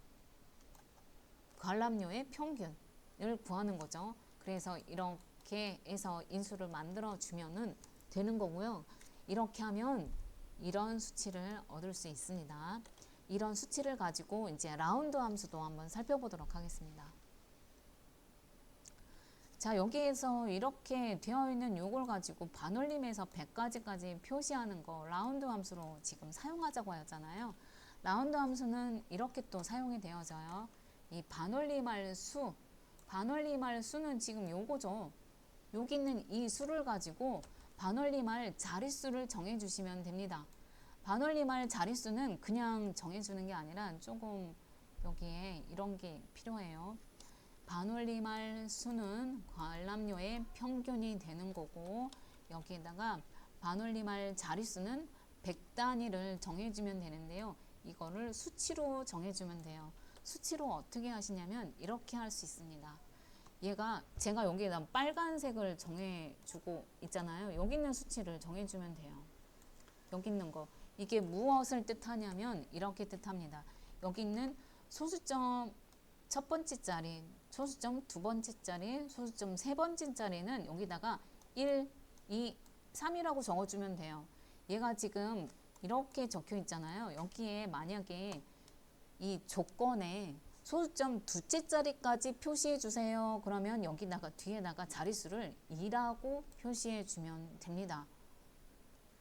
관람료의 평균을 구하는 거죠. 그래서 이렇게 해서 인수를 만들어 주면은 되는 거고요. 이렇게 하면 이런 수치를 얻을 수 있습니다. 이런 수치를 가지고 이제 라운드 함수도 한번 살펴보도록 하겠습니다. 자, 여기에서 이렇게 되어 있는 요걸 가지고 반올림에서 100가지까지 표시하는 거 라운드 함수로 지금 사용하자고 하잖아요. 라운드 함수는 이렇게 또 사용이 되어져요. 이 반올림할 수는 지금 요거죠. 여기 있는 이 수를 가지고 반올림할 자릿수를 정해주시면 됩니다. 반올림할 자릿수는 그냥 정해주는 게 아니라 조금 여기에 이런 게 필요해요. 반올림할 수는 관람료의 평균이 되는 거고 여기에다가 반올림할 자릿수는 100단위를 정해주면 되는데요. 이거를 수치로 정해주면 돼요. 수치로 어떻게 하시냐면 이렇게 할 수 있습니다. 제가 여기에다 빨간색을 정해주고 있잖아요. 여기 있는 수치를 정해주면 돼요. 여기 있는 거 이게 무엇을 뜻하냐면 이렇게 뜻합니다. 여기 있는 소수점 첫 번째 자리, 소수점 두 번째 자리, 소수점 세 번째 자리는 여기다가 1, 2, 3이라고 적어주면 돼요. 얘가 지금 이렇게 적혀 있잖아요. 여기에 만약에 이 조건에 소수점 두째 자리까지 표시해 주세요. 그러면 여기다가 뒤에다가 자릿수를 2라고 표시해 주면 됩니다.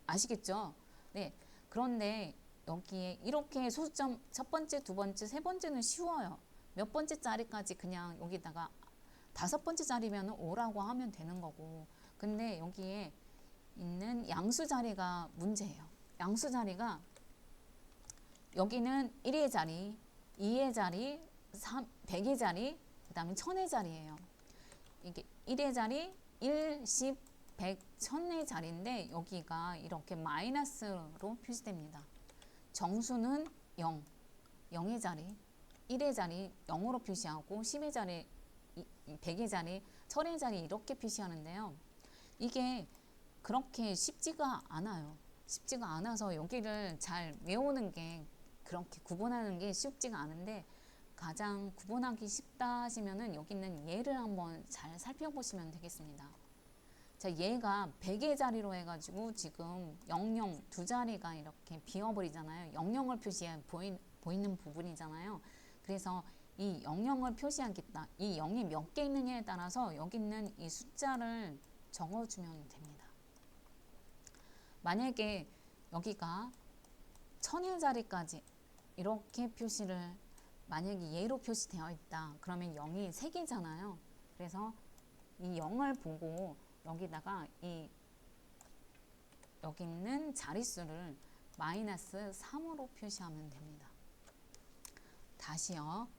아시겠죠? 네. 그런데 여기에 이렇게 소수점 첫 번째, 두 번째, 세 번째는 쉬워요. 몇 번째 자리까지 그냥 여기다가 다섯 번째 자리면 5라고 하면 되는 거고, 근데 여기에 있는 양수 자리가 문제예요. 양수 자리가 여기는 1의 자리, 2의 자리, 100의 자리, 그 다음에 1000의 자리예요. 이게 1의 자리, 1, 10, 100, 1000의 자리인데 여기가 이렇게 마이너스로 표시됩니다. 정수는 0, 0의 자리, 1의 자리 0으로 표시하고 10의 자리, 100의 자리, 1000의 자리 이렇게 표시하는데요. 이게 그렇게 쉽지가 않아요. 쉽지가 않아서 여기를 잘 외우는 게 그렇게 구분하는 게 쉽지가 않은데 가장 구분하기 쉽다 하시면은 여기 있는 예를 한번 잘 살펴보시면 되겠습니다. 자, 얘가 100의 자리로 해가지고 지금 00 두 자리가 이렇게 비어버리잖아요. 00을 표시해 보이는 부분이잖아요. 그래서 이 00을 표시하겠다. 이 0이 몇 개 있느냐에 따라서 여기 있는 이 숫자를 적어주면 됩니다. 만약에 여기가 1000의 자리까지 이렇게 표시를 만약에 예로 표시되어 있다. 그러면 0이 3개잖아요. 그래서 이 0을 보고 여기다가 여기 있는 자릿수를 마이너스 3으로 표시하면 됩니다. 다시요.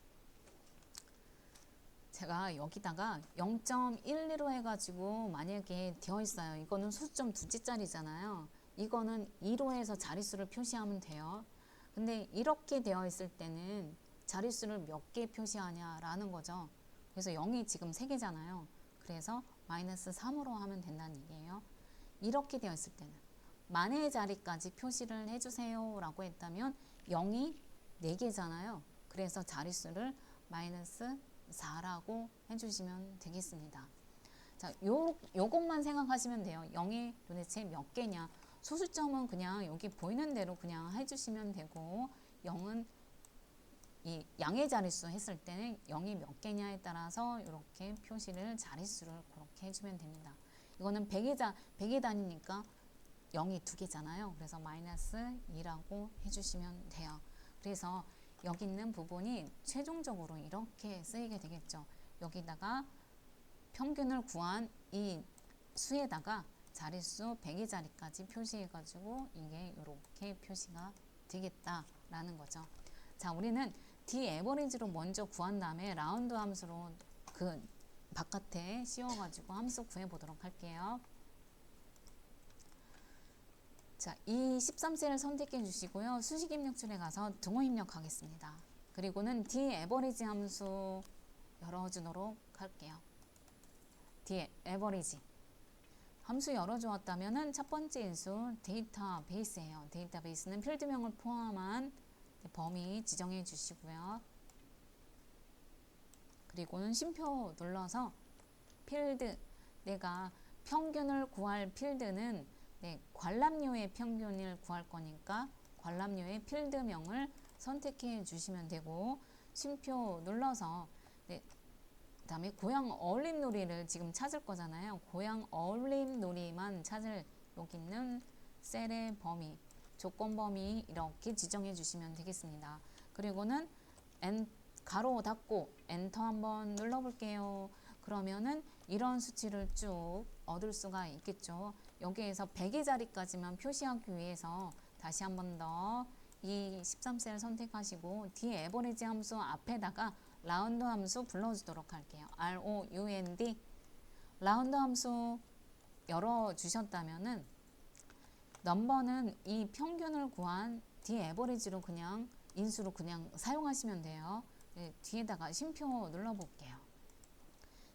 제가 여기다가 0.12로 해가지고 만약에 되어 있어요. 이거는 소수점 두째짜리잖아요. 이거는 2로 해서 자릿수를 표시하면 돼요. 근데 이렇게 되어 있을 때는 자릿수를 몇 개 표시하냐라는 거죠. 그래서 0이 지금 3개잖아요. 그래서 마이너스 3으로 하면 된다는 얘기예요. 이렇게 되어 있을 때는 만의 자리까지 표시를 해주세요 라고 했다면 0이 4개잖아요. 그래서 자릿수를 마이너스 4라고 해주시면 되겠습니다. 자, 요것만 생각하시면 돼요. 0이 도대체 몇 개냐. 소수점은 그냥 여기 보이는 대로 그냥 해주시면 되고 0은 이 양의 자릿수 했을 때는 0이 몇 개냐에 따라서 이렇게 표시를 자릿수를 그렇게 해주면 됩니다. 이거는 100의 단위니까 0이 2개잖아요. 그래서 마이너스 2라고 해주시면 돼요. 그래서 여기 있는 부분이 최종적으로 이렇게 쓰이게 되겠죠. 여기다가 평균을 구한 이 수에다가 자릿수 100의 자리까지 표시해가지고 이게 이렇게 표시가 되겠다라는 거죠. 자, 우리는 D-에버리지로 먼저 구한 다음에 라운드 함수로 그 바깥에 씌워가지고 함수 구해보도록 할게요. 자, 이 13셀을 선택해 주시고요. 수식 입력줄에 가서 등호 입력하겠습니다. 그리고는 D-에버리지 함수 열어주도록 할게요. D-에버리지 함수 열어주었다면은 첫 번째 인수 데이터베이스예요. 데이터베이스는 필드명을 포함한 범위 지정해 주시고요. 그리고는 쉼표 눌러서 필드, 내가 평균을 구할 필드는 관람료의 평균을 구할 거니까 관람료의 필드명을 선택해 주시면 되고 쉼표 눌러서 그다음에 고향 어울림놀이를 지금 찾을 거잖아요. 고향 어울림놀이만 찾을 여기 있는 셀의 범위, 조건 범위 이렇게 지정해 주시면 되겠습니다. 그리고는 가로 닫고 엔터 한번 눌러볼게요. 그러면은 이런 수치를 쭉 얻을 수가 있겠죠. 여기에서 100의 자리까지만 표시하기 위해서 다시 한번 더 이 13셀 선택하시고 D-에버리지 함수 앞에다가 라운드 함수 불러주도록 할게요. ROUND 라운드 함수 열어주셨다면은 넘버는 이 평균을 구한 D-에버리지로 그냥 인수로 그냥 사용하시면 돼요. 뒤에다가 쉼표 눌러볼게요.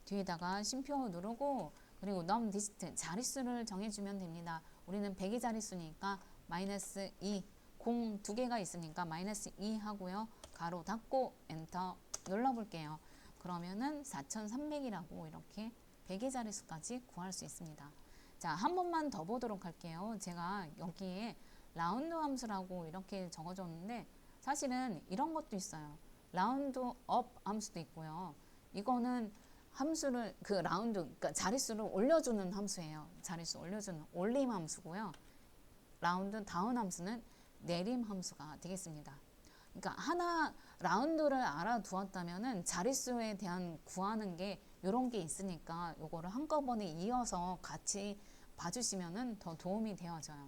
뒤에다가 쉼표 누르고 그리고 num dist 자릿수를 정해주면 됩니다. 우리는 100의 자릿수니까 마이너스 2, 0 2개가 있으니까 마이너스 2 하고요. 가로 닫고 엔터 눌러볼게요. 그러면은 4300이라고 이렇게 100의 자릿수까지 구할 수 있습니다. 자, 한 번만 더 보도록 할게요. 제가 여기에 라운드 함수라고 이렇게 적어줬는데 사실은 이런 것도 있어요. 라운드 업 함수도 있고요. 이거는 함수를 라운드 그러니까 자릿수를 올려주는 함수예요. 자릿수 올려주는 올림 함수고요. 라운드 다운 함수는 내림 함수가 되겠습니다. 그러니까 하나 라운드를 알아두었다면은 자릿수에 대한 구하는 게 이런 게 있으니까 요거를 한꺼번에 이어서 같이 봐주시면은 더 도움이 되어져요.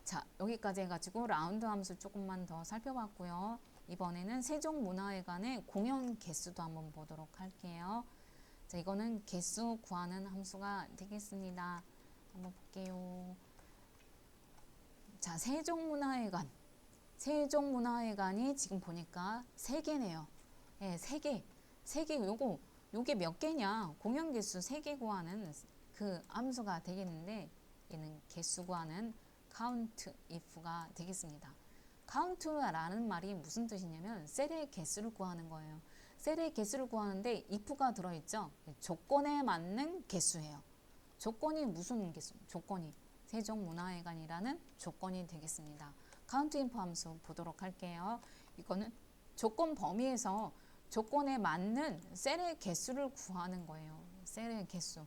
자, 여기까지 해가지고 라운드 함수 조금만 더 살펴봤고요. 이번에는 세종문화회관의 공연 개수도 한번 보도록 할게요. 자, 이거는 개수 구하는 함수가 되겠습니다. 한번 볼게요. 자, 세종문화회관이 지금 보니까 3개네요. 네, 3개. 3개 요게 몇 개냐? 공연 개수 3개 구하는 그 함수가 되겠는데 얘는 개수 구하는 count if가 되겠습니다. count라는 말이 무슨 뜻이냐면 셀의 개수를 구하는 거예요. 셀의 개수를 구하는데 if가 들어있죠. 조건에 맞는 개수예요. 조건이 무슨 개수? 조건이 세종문화회관이라는 조건이 되겠습니다. count if 함수 보도록 할게요. 이거는 조건 범위에서 조건에 맞는 셀의 개수를 구하는 거예요. 셀의 개수.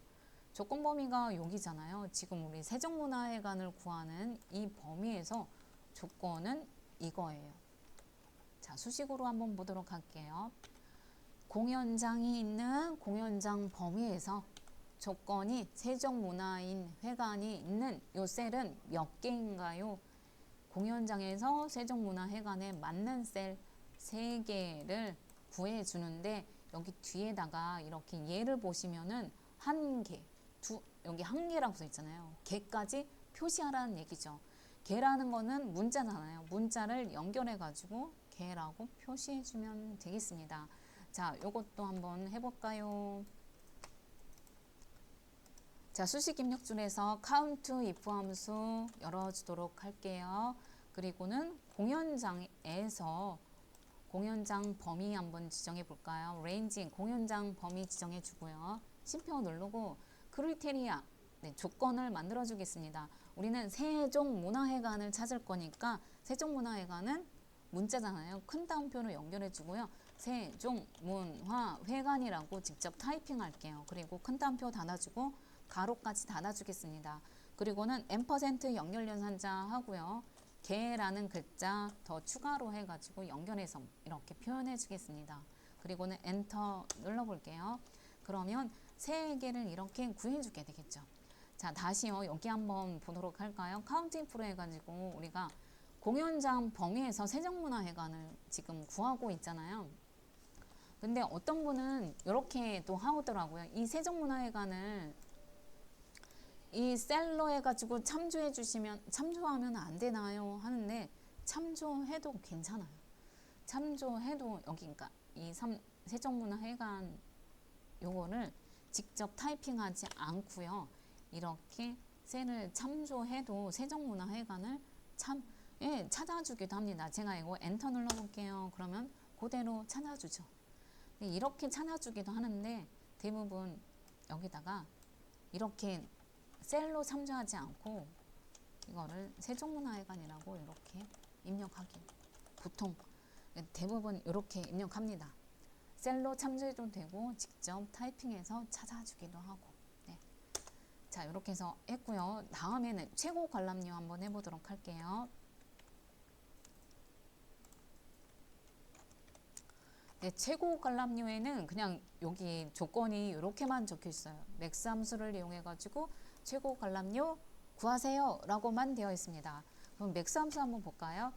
조건 범위가 여기잖아요. 지금 우리 세종문화회관을 구하는 이 범위에서 조건은 이거예요. 자, 수식으로 한번 보도록 할게요. 공연장이 있는 공연장 범위에서 조건이 세종문화회관이 있는 요 셀은 몇 개인가요? 공연장에서 세종문화회관에 맞는 셀 3개를 구해주는데 여기 뒤에다가 이렇게 예를 보시면은 한 개, 여기 한 개라고 써 있잖아요. 개까지 표시하라는 얘기죠. 개라는 거는 문자잖아요. 문자를 연결해 가지고 개라고 표시해 주면 되겠습니다. 자, 요것도 한번 해볼까요? 자, 수식 입력줄에서 count if 함수 열어주도록 할게요. 그리고는 공연장에서 공연장 범위 한번 지정해 볼까요? range 공연장 범위 지정해 주고요. 쉼표 누르고 크리테리아 조건을 만들어 주겠습니다. 우리는 세종문화회관을 찾을 거니까 세종문화회관은 문자잖아요. 큰 따옴표로 연결해 주고요. 세종문화회관이라고 직접 타이핑 할게요. 그리고 큰 따옴표 닫아주고 가로까지 닫아주겠습니다. 그리고는 %, 연결연산자 하고요. 개라는 글자 더 추가로 해가지고 연결해서 이렇게 표현해 주겠습니다. 그리고는 엔터 눌러볼게요. 그러면 3개를 이렇게 구해주게 되겠죠. 자, 다시요. 여기 한번 보도록 할까요? 카운팅 프로 해가지고 우리가 공연장 범위에서 세종문화회관을 지금 구하고 있잖아요. 근데 어떤 분은 이렇게 또 하더라고요. 이 세종문화회관을 이 셀로 해가지고 참조하면 안 되나요? 하는데 참조해도 괜찮아요. 참조해도 여기 그러니까 이 세종문화회관 요거를 직접 타이핑하지 않고요. 이렇게 셀을 참조해도 세종문화회관을 찾아주기도 합니다. 제가 이거 엔터 눌러볼게요. 그러면 그대로 찾아주죠. 이렇게 찾아주기도 하는데 대부분 여기다가 이렇게 셀로 참조하지 않고 이거를 세종문화회관이라고 이렇게 입력하기 보통 대부분 이렇게 입력합니다. 셀로 참조해도 되고 직접 타이핑해서 찾아주기도 하고 네. 자, 이렇게 해서 했고요. 다음에는 최고 관람료 한번 해보도록 할게요. 네, 최고 관람료에는 그냥 여기 조건이 이렇게만 적혀 있어요. 맥스 함수를 이용해 가지고 최고 관람료 구하세요 라고만 되어 있습니다. 그럼 맥스 함수 한번 볼까요?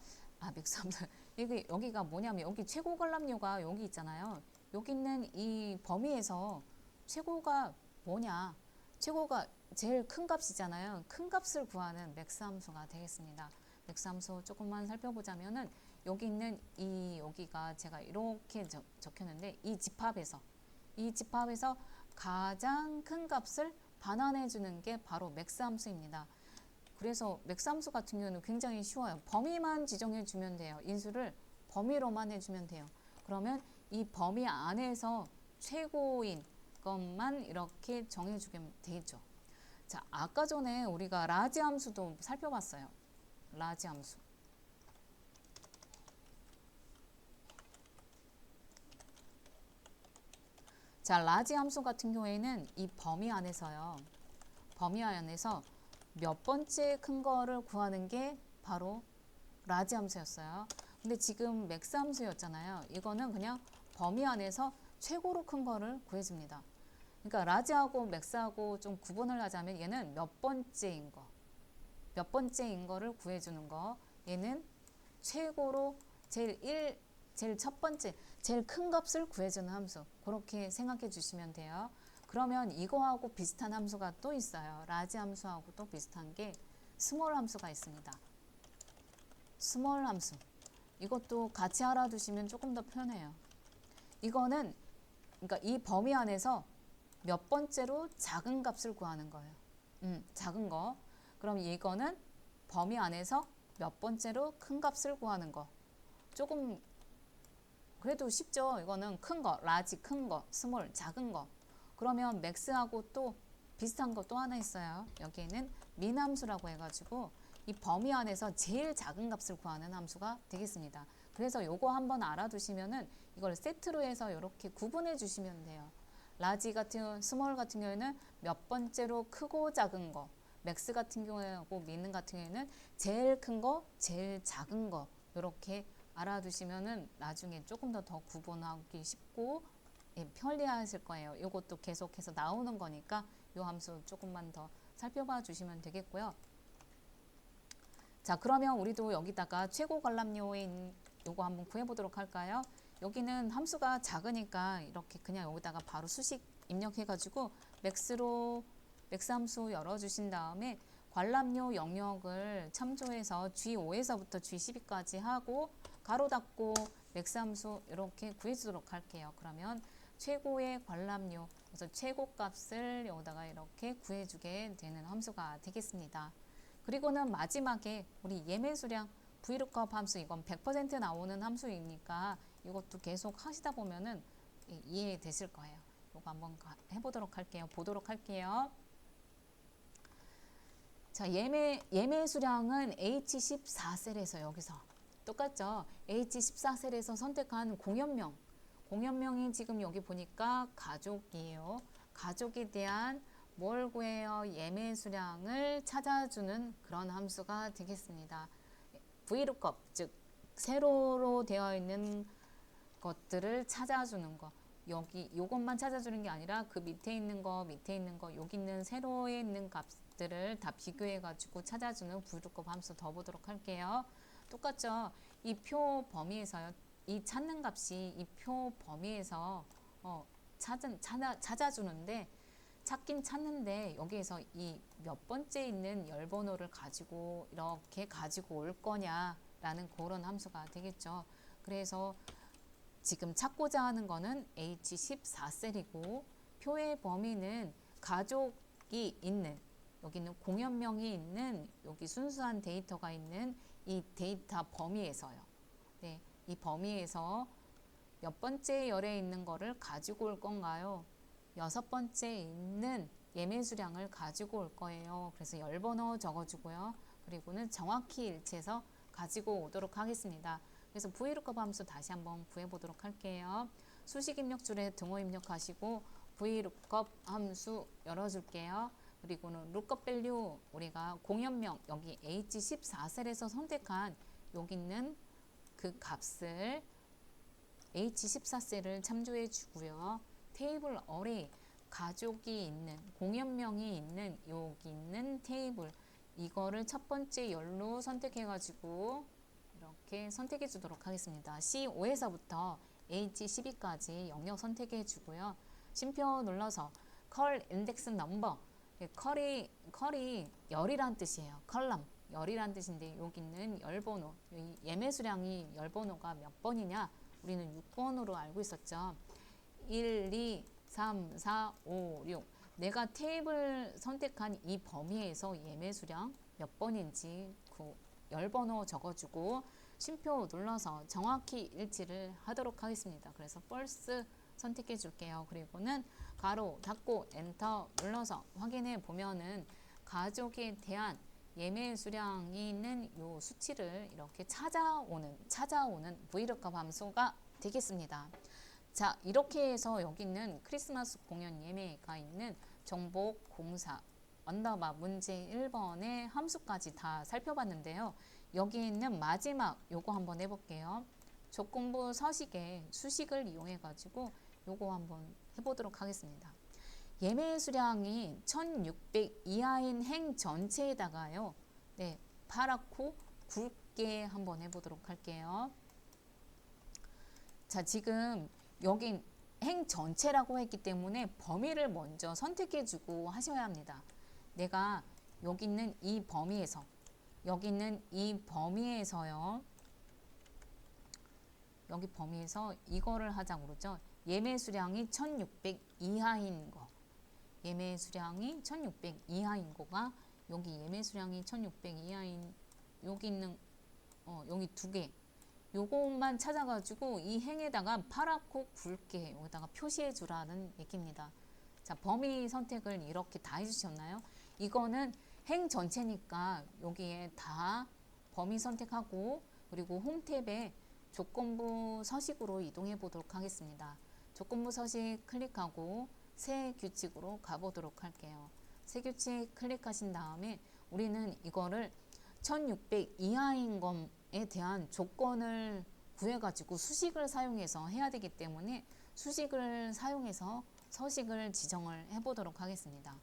맥스 함수 여기가 뭐냐면 여기 최고 관람료가 여기 있잖아요. 여기 있는 이 범위에서 최고가 뭐냐? 최고가 제일 큰 값이잖아요. 큰 값을 구하는 맥스 함수가 되겠습니다. 맥스 함수 조금만 살펴보자면은 여기 있는 여기가 제가 이렇게 적혔는데 이 집합에서 가장 큰 값을 반환해 주는 게 바로 맥스 함수입니다. 그래서 맥스 함수 같은 경우는 굉장히 쉬워요. 범위만 지정해 주면 돼요. 인수를 범위로만 해주면 돼요. 그러면 이 범위 안에서 최고인 것만 이렇게 정해주면 되겠죠. 자, 아까 전에 우리가 라지 함수도 살펴봤어요. 라지 함수. 자, 라지 함수 같은 경우에는 이 범위 안에서요. 범위 안에서 몇 번째 큰 거를 구하는 게 바로 라지 함수였어요. 근데 지금 맥스 함수였잖아요. 이거는 그냥 범위 안에서 최고로 큰 거를 구해줍니다. 그러니까 라지하고 맥스하고 좀 구분을 하자면 얘는 몇 번째인 거, 몇 번째인 거를 구해주는 거. 얘는 최고로 제일 첫 번째, 제일 큰 값을 구해주는 함수. 그렇게 생각해 주시면 돼요. 그러면 이거하고 비슷한 함수가 또 있어요. 라지 함수하고 또 비슷한 게 스몰 함수가 있습니다. 스몰 함수. 이것도 같이 알아두시면 조금 더 편해요. 이거는 그러니까 이 범위 안에서 몇 번째로 작은 값을 구하는 거예요. 작은 거. 그럼 이거는 범위 안에서 몇 번째로 큰 값을 구하는 거. 조금 그래도 쉽죠. 이거는 큰 거, 라지 큰 거, 스몰 작은 거. 그러면 맥스하고 또 비슷한 거 또 하나 있어요. 여기에는 민 함수라고 해가지고 이 범위 안에서 제일 작은 값을 구하는 함수가 되겠습니다. 그래서 요거 한번 알아두시면은 이걸 세트로 해서 이렇게 구분해 주시면 돼요. 라지 같은 스몰 같은 경우에는 몇 번째로 크고 작은 거, 맥스 같은 경우하고 민 같은 경우에는 제일 큰 거, 제일 작은 거 이렇게 알아두시면은 나중에 조금 더 구분하기 쉽고 편리하실 거예요. 이것도 계속해서 나오는 거니까 이 함수 조금만 더 살펴봐 주시면 되겠고요. 자, 그러면 우리도 여기다가 최고 관람료인 요거 한번 구해보도록 할까요? 여기는 함수가 작으니까 이렇게 그냥 여기다가 바로 수식 입력해가지고 맥스 함수 열어주신 다음에 관람료 영역을 참조해서 G5에서부터 G12까지 하고 가로 닫고 맥스 함수 이렇게 구해주도록 할게요. 그러면 최고의 관람료, 그래서 최고값을 여기다가 이렇게 구해주게 되는 함수가 되겠습니다. 그리고는 마지막에 우리 예매수량 VLOOKUP 함수, 이건 100% 나오는 함수이니까 이것도 계속 하시다 보면은 이해되실 거예요. 이거 한번 해보도록 할게요. 보도록 할게요. 자, 예매 수량은 H14셀에서 여기서 똑같죠? H14셀에서 선택한 공연명이 지금 여기 보니까 가족이에요. 가족에 대한 뭘 구해요? 예매 수량을 찾아주는 그런 함수가 되겠습니다. VLOOKUP, 즉 세로로 되어 있는 것들을 찾아주는 거. 여기 요것만 찾아주는 게 아니라 그 밑에 있는 거, 여기 있는 세로에 있는 값들을 다 비교해 가지고 찾아주는 VLOOKUP 함수 더 보도록 할게요. 똑같죠? 이 표 범위에서요. 이 찾는 값이 이 표 범위에서 찾아주는데 찾긴 찾는데 여기에서 이 몇 번째 있는 열 번호를 가지고 이렇게 가지고 올 거냐라는 그런 함수가 되겠죠. 그래서 지금 찾고자 하는 거는 H14셀이고 표의 범위는 가족이 있는, 여기는 공연명이 있는, 여기 순수한 데이터가 있는 이 데이터 범위에서요. 네, 이 범위에서 몇 번째 열에 있는 거를 가지고 올 건가요? 6번째 있는 예매 수량을 가지고 올 거예요. 그래서 열 번호 적어주고요. 그리고는 정확히 일치해서 가지고 오도록 하겠습니다. 그래서 VLOOKUP 함수 다시 한번 구해보도록 할게요. 수식 입력줄에 등호 입력하시고 VLOOKUP 함수 열어줄게요. 그리고는 lookup value 우리가 공연명 여기 H14셀에서 선택한 여기 있는 그 값을 H14셀을 참조해 주고요. 테이블 어레이 가족이 있는 공연명이 있는 여기 있는 테이블 이거를 첫 번째 열로 선택해 가지고 이렇게 선택해 주도록 하겠습니다. C5에서부터 H12까지 영역 선택해 주고요. 쉼표 눌러서 컬 인덱스 넘버 컬이 열이란 뜻이에요. 컬럼 열이란 뜻인데 여기는 열번호 예매 수량이 열번호가 몇 번이냐 우리는 6번으로 알고 있었죠. 1, 2, 3, 4, 5, 6 내가 테이블 선택한 이 범위에서 예매 수량 몇 번인지 그 열번호 적어주고 쉼표 눌러서 정확히 일치를 하도록 하겠습니다. 그래서 false 선택해 줄게요. 그리고는 가로 닫고 엔터 눌러서 확인해 보면은 가족에 대한 예매 수량이 있는 요 수치를 이렇게 찾아오는 VLOOKUP 함수가 되겠습니다. 자, 이렇게 해서 여기 있는 크리스마스 공연 예매가 있는 정복 공사 언더바 문제 1번의 함수까지 다 살펴봤는데요. 여기 있는 마지막 요거 한번 해볼게요. 조건부 서식에 수식을 이용해 가지고 요거 한번 해보도록 하겠습니다. 예매 수량이 1600 이하인 행 전체에다가요. 네, 파랗고 굵게 한번 해보도록 할게요. 자, 지금 여긴 행 전체라고 했기 때문에 범위를 먼저 선택해주고 하셔야 합니다. 내가 여기 있는 이 범위에서 여기 범위에서 이거를 하자고 그러죠. 예매 수량이 1600 이하인 거. 예매 수량이 1600 이하인 거가 여기 예매 수량이 1600 이하인 여기 있는 여기 두 개. 요것만 찾아가지고 이 행에다가 파랗고 굵게 여기다가 표시해 주라는 얘기입니다. 자, 범위 선택을 이렇게 다 해주셨나요? 이거는 행 전체니까 여기에 다 범위 선택하고 그리고 홈 탭에 조건부 서식으로 이동해 보도록 하겠습니다. 조건부 서식 클릭하고 새 규칙으로 가보도록 할게요. 새 규칙 클릭하신 다음에 우리는 이거를 1600 이하인 것에 대한 조건을 구해가지고 수식을 사용해서 해야 되기 때문에 수식을 사용해서 서식을 지정을 해보도록 하겠습니다.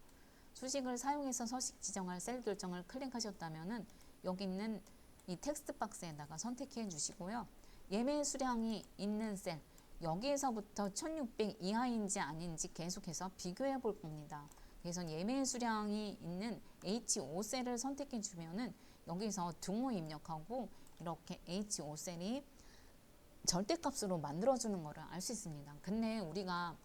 수식을 사용해서 서식 지정할 셀 결정을 클릭하셨다면은 여기 있는 이 텍스트 박스에다가 선택해 주시고요. 예매 수량이 있는 셀 여기에서부터 1600 이하인지 아닌지 계속해서 비교해 볼 겁니다. 그래서 예매 수량이 있는 H5셀을 선택해 주면은 여기서 등호 입력하고 이렇게 H5셀이 절대값으로 만들어주는 것을 알 수 있습니다. 근데 우리가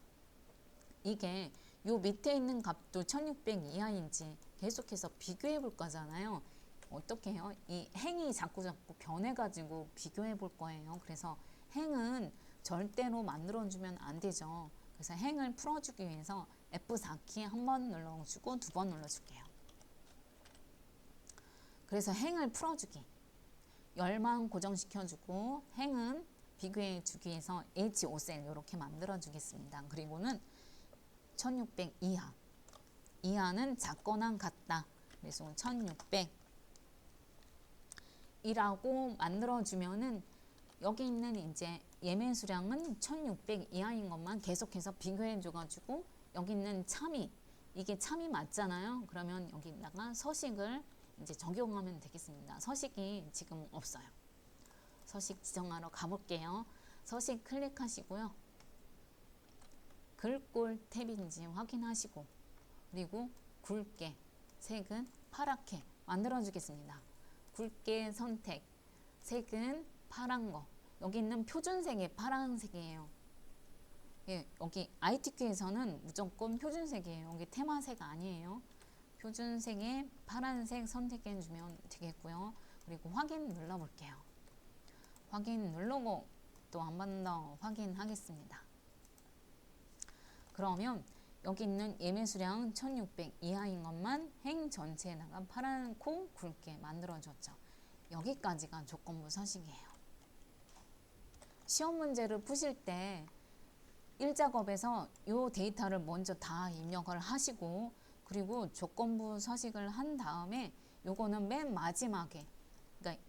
이게 요 밑에 있는 값도 1600 이하인지 계속해서 비교해 볼 거잖아요. 어떻게 해요? 이 행이 자꾸 변해가지고 비교해 볼 거예요. 그래서 행은 절대로 만들어주면 안 되죠. 그래서 행을 풀어주기 위해서 F4키 한 번 눌러주고 두 번 눌러줄게요. 그래서 행을 풀어주기. 열만 고정시켜주고 행은 비교해 주기 위해서 H5셀 이렇게 만들어 주겠습니다. 그리고는 1600 이하. 이하는 작거나 같다. 그래서 1600 이라고 만들어 주면은 여기 있는 이제 예매 수량은 1600 이하인 것만 계속해서 비교해 줘가지고 여기 있는 참이 이게 참이 맞잖아요. 그러면 여기다가 서식을 이제 적용하면 되겠습니다. 서식이 지금 없어요. 서식 지정하러 가볼게요. 서식 클릭하시고요. 글꼴 탭인지 확인하시고 그리고 굵게 색은 파랗게 만들어 주겠습니다. 굵게 선택 색은 파란 거 여기 있는 표준색이 파란색이에요. 예, 여기 ITQ에서는 무조건 표준색이에요. 여기 테마색 아니에요. 표준색에 파란색 선택해 주면 되겠고요. 그리고 확인 눌러볼게요. 확인 누르고 또 한 번 더 확인하겠습니다. 그러면 여기 있는 예매 수량 1600 이하인 것만 행 전체에다가 파랗고 굵게 만들어줬죠. 여기까지가 조건부 서식이에요. 시험 문제를 푸실 때 1작업에서 이 데이터를 먼저 다 입력을 하시고 그리고 조건부 서식을 한 다음에 요거는 맨 마지막에 그러니까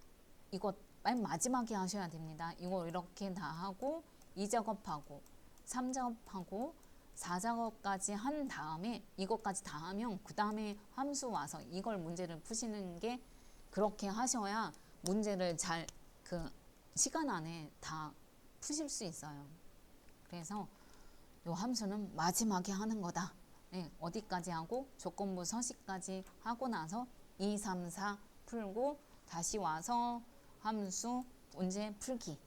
이거 맨 마지막에 하셔야 됩니다. 이거 이렇게 다 하고 2작업하고 3작업하고 4작업까지 한 다음에 이것까지 다 하면 그 다음에 함수 와서 이걸 문제를 푸시는 게 그렇게 하셔야 문제를 잘 그 시간 안에 다 푸실 수 있어요. 그래서 요 함수는 마지막에 하는 거다. 네, 어디까지 하고 조건부 서식까지 하고 나서 2, 3, 4 풀고 다시 와서 함수 문제 풀기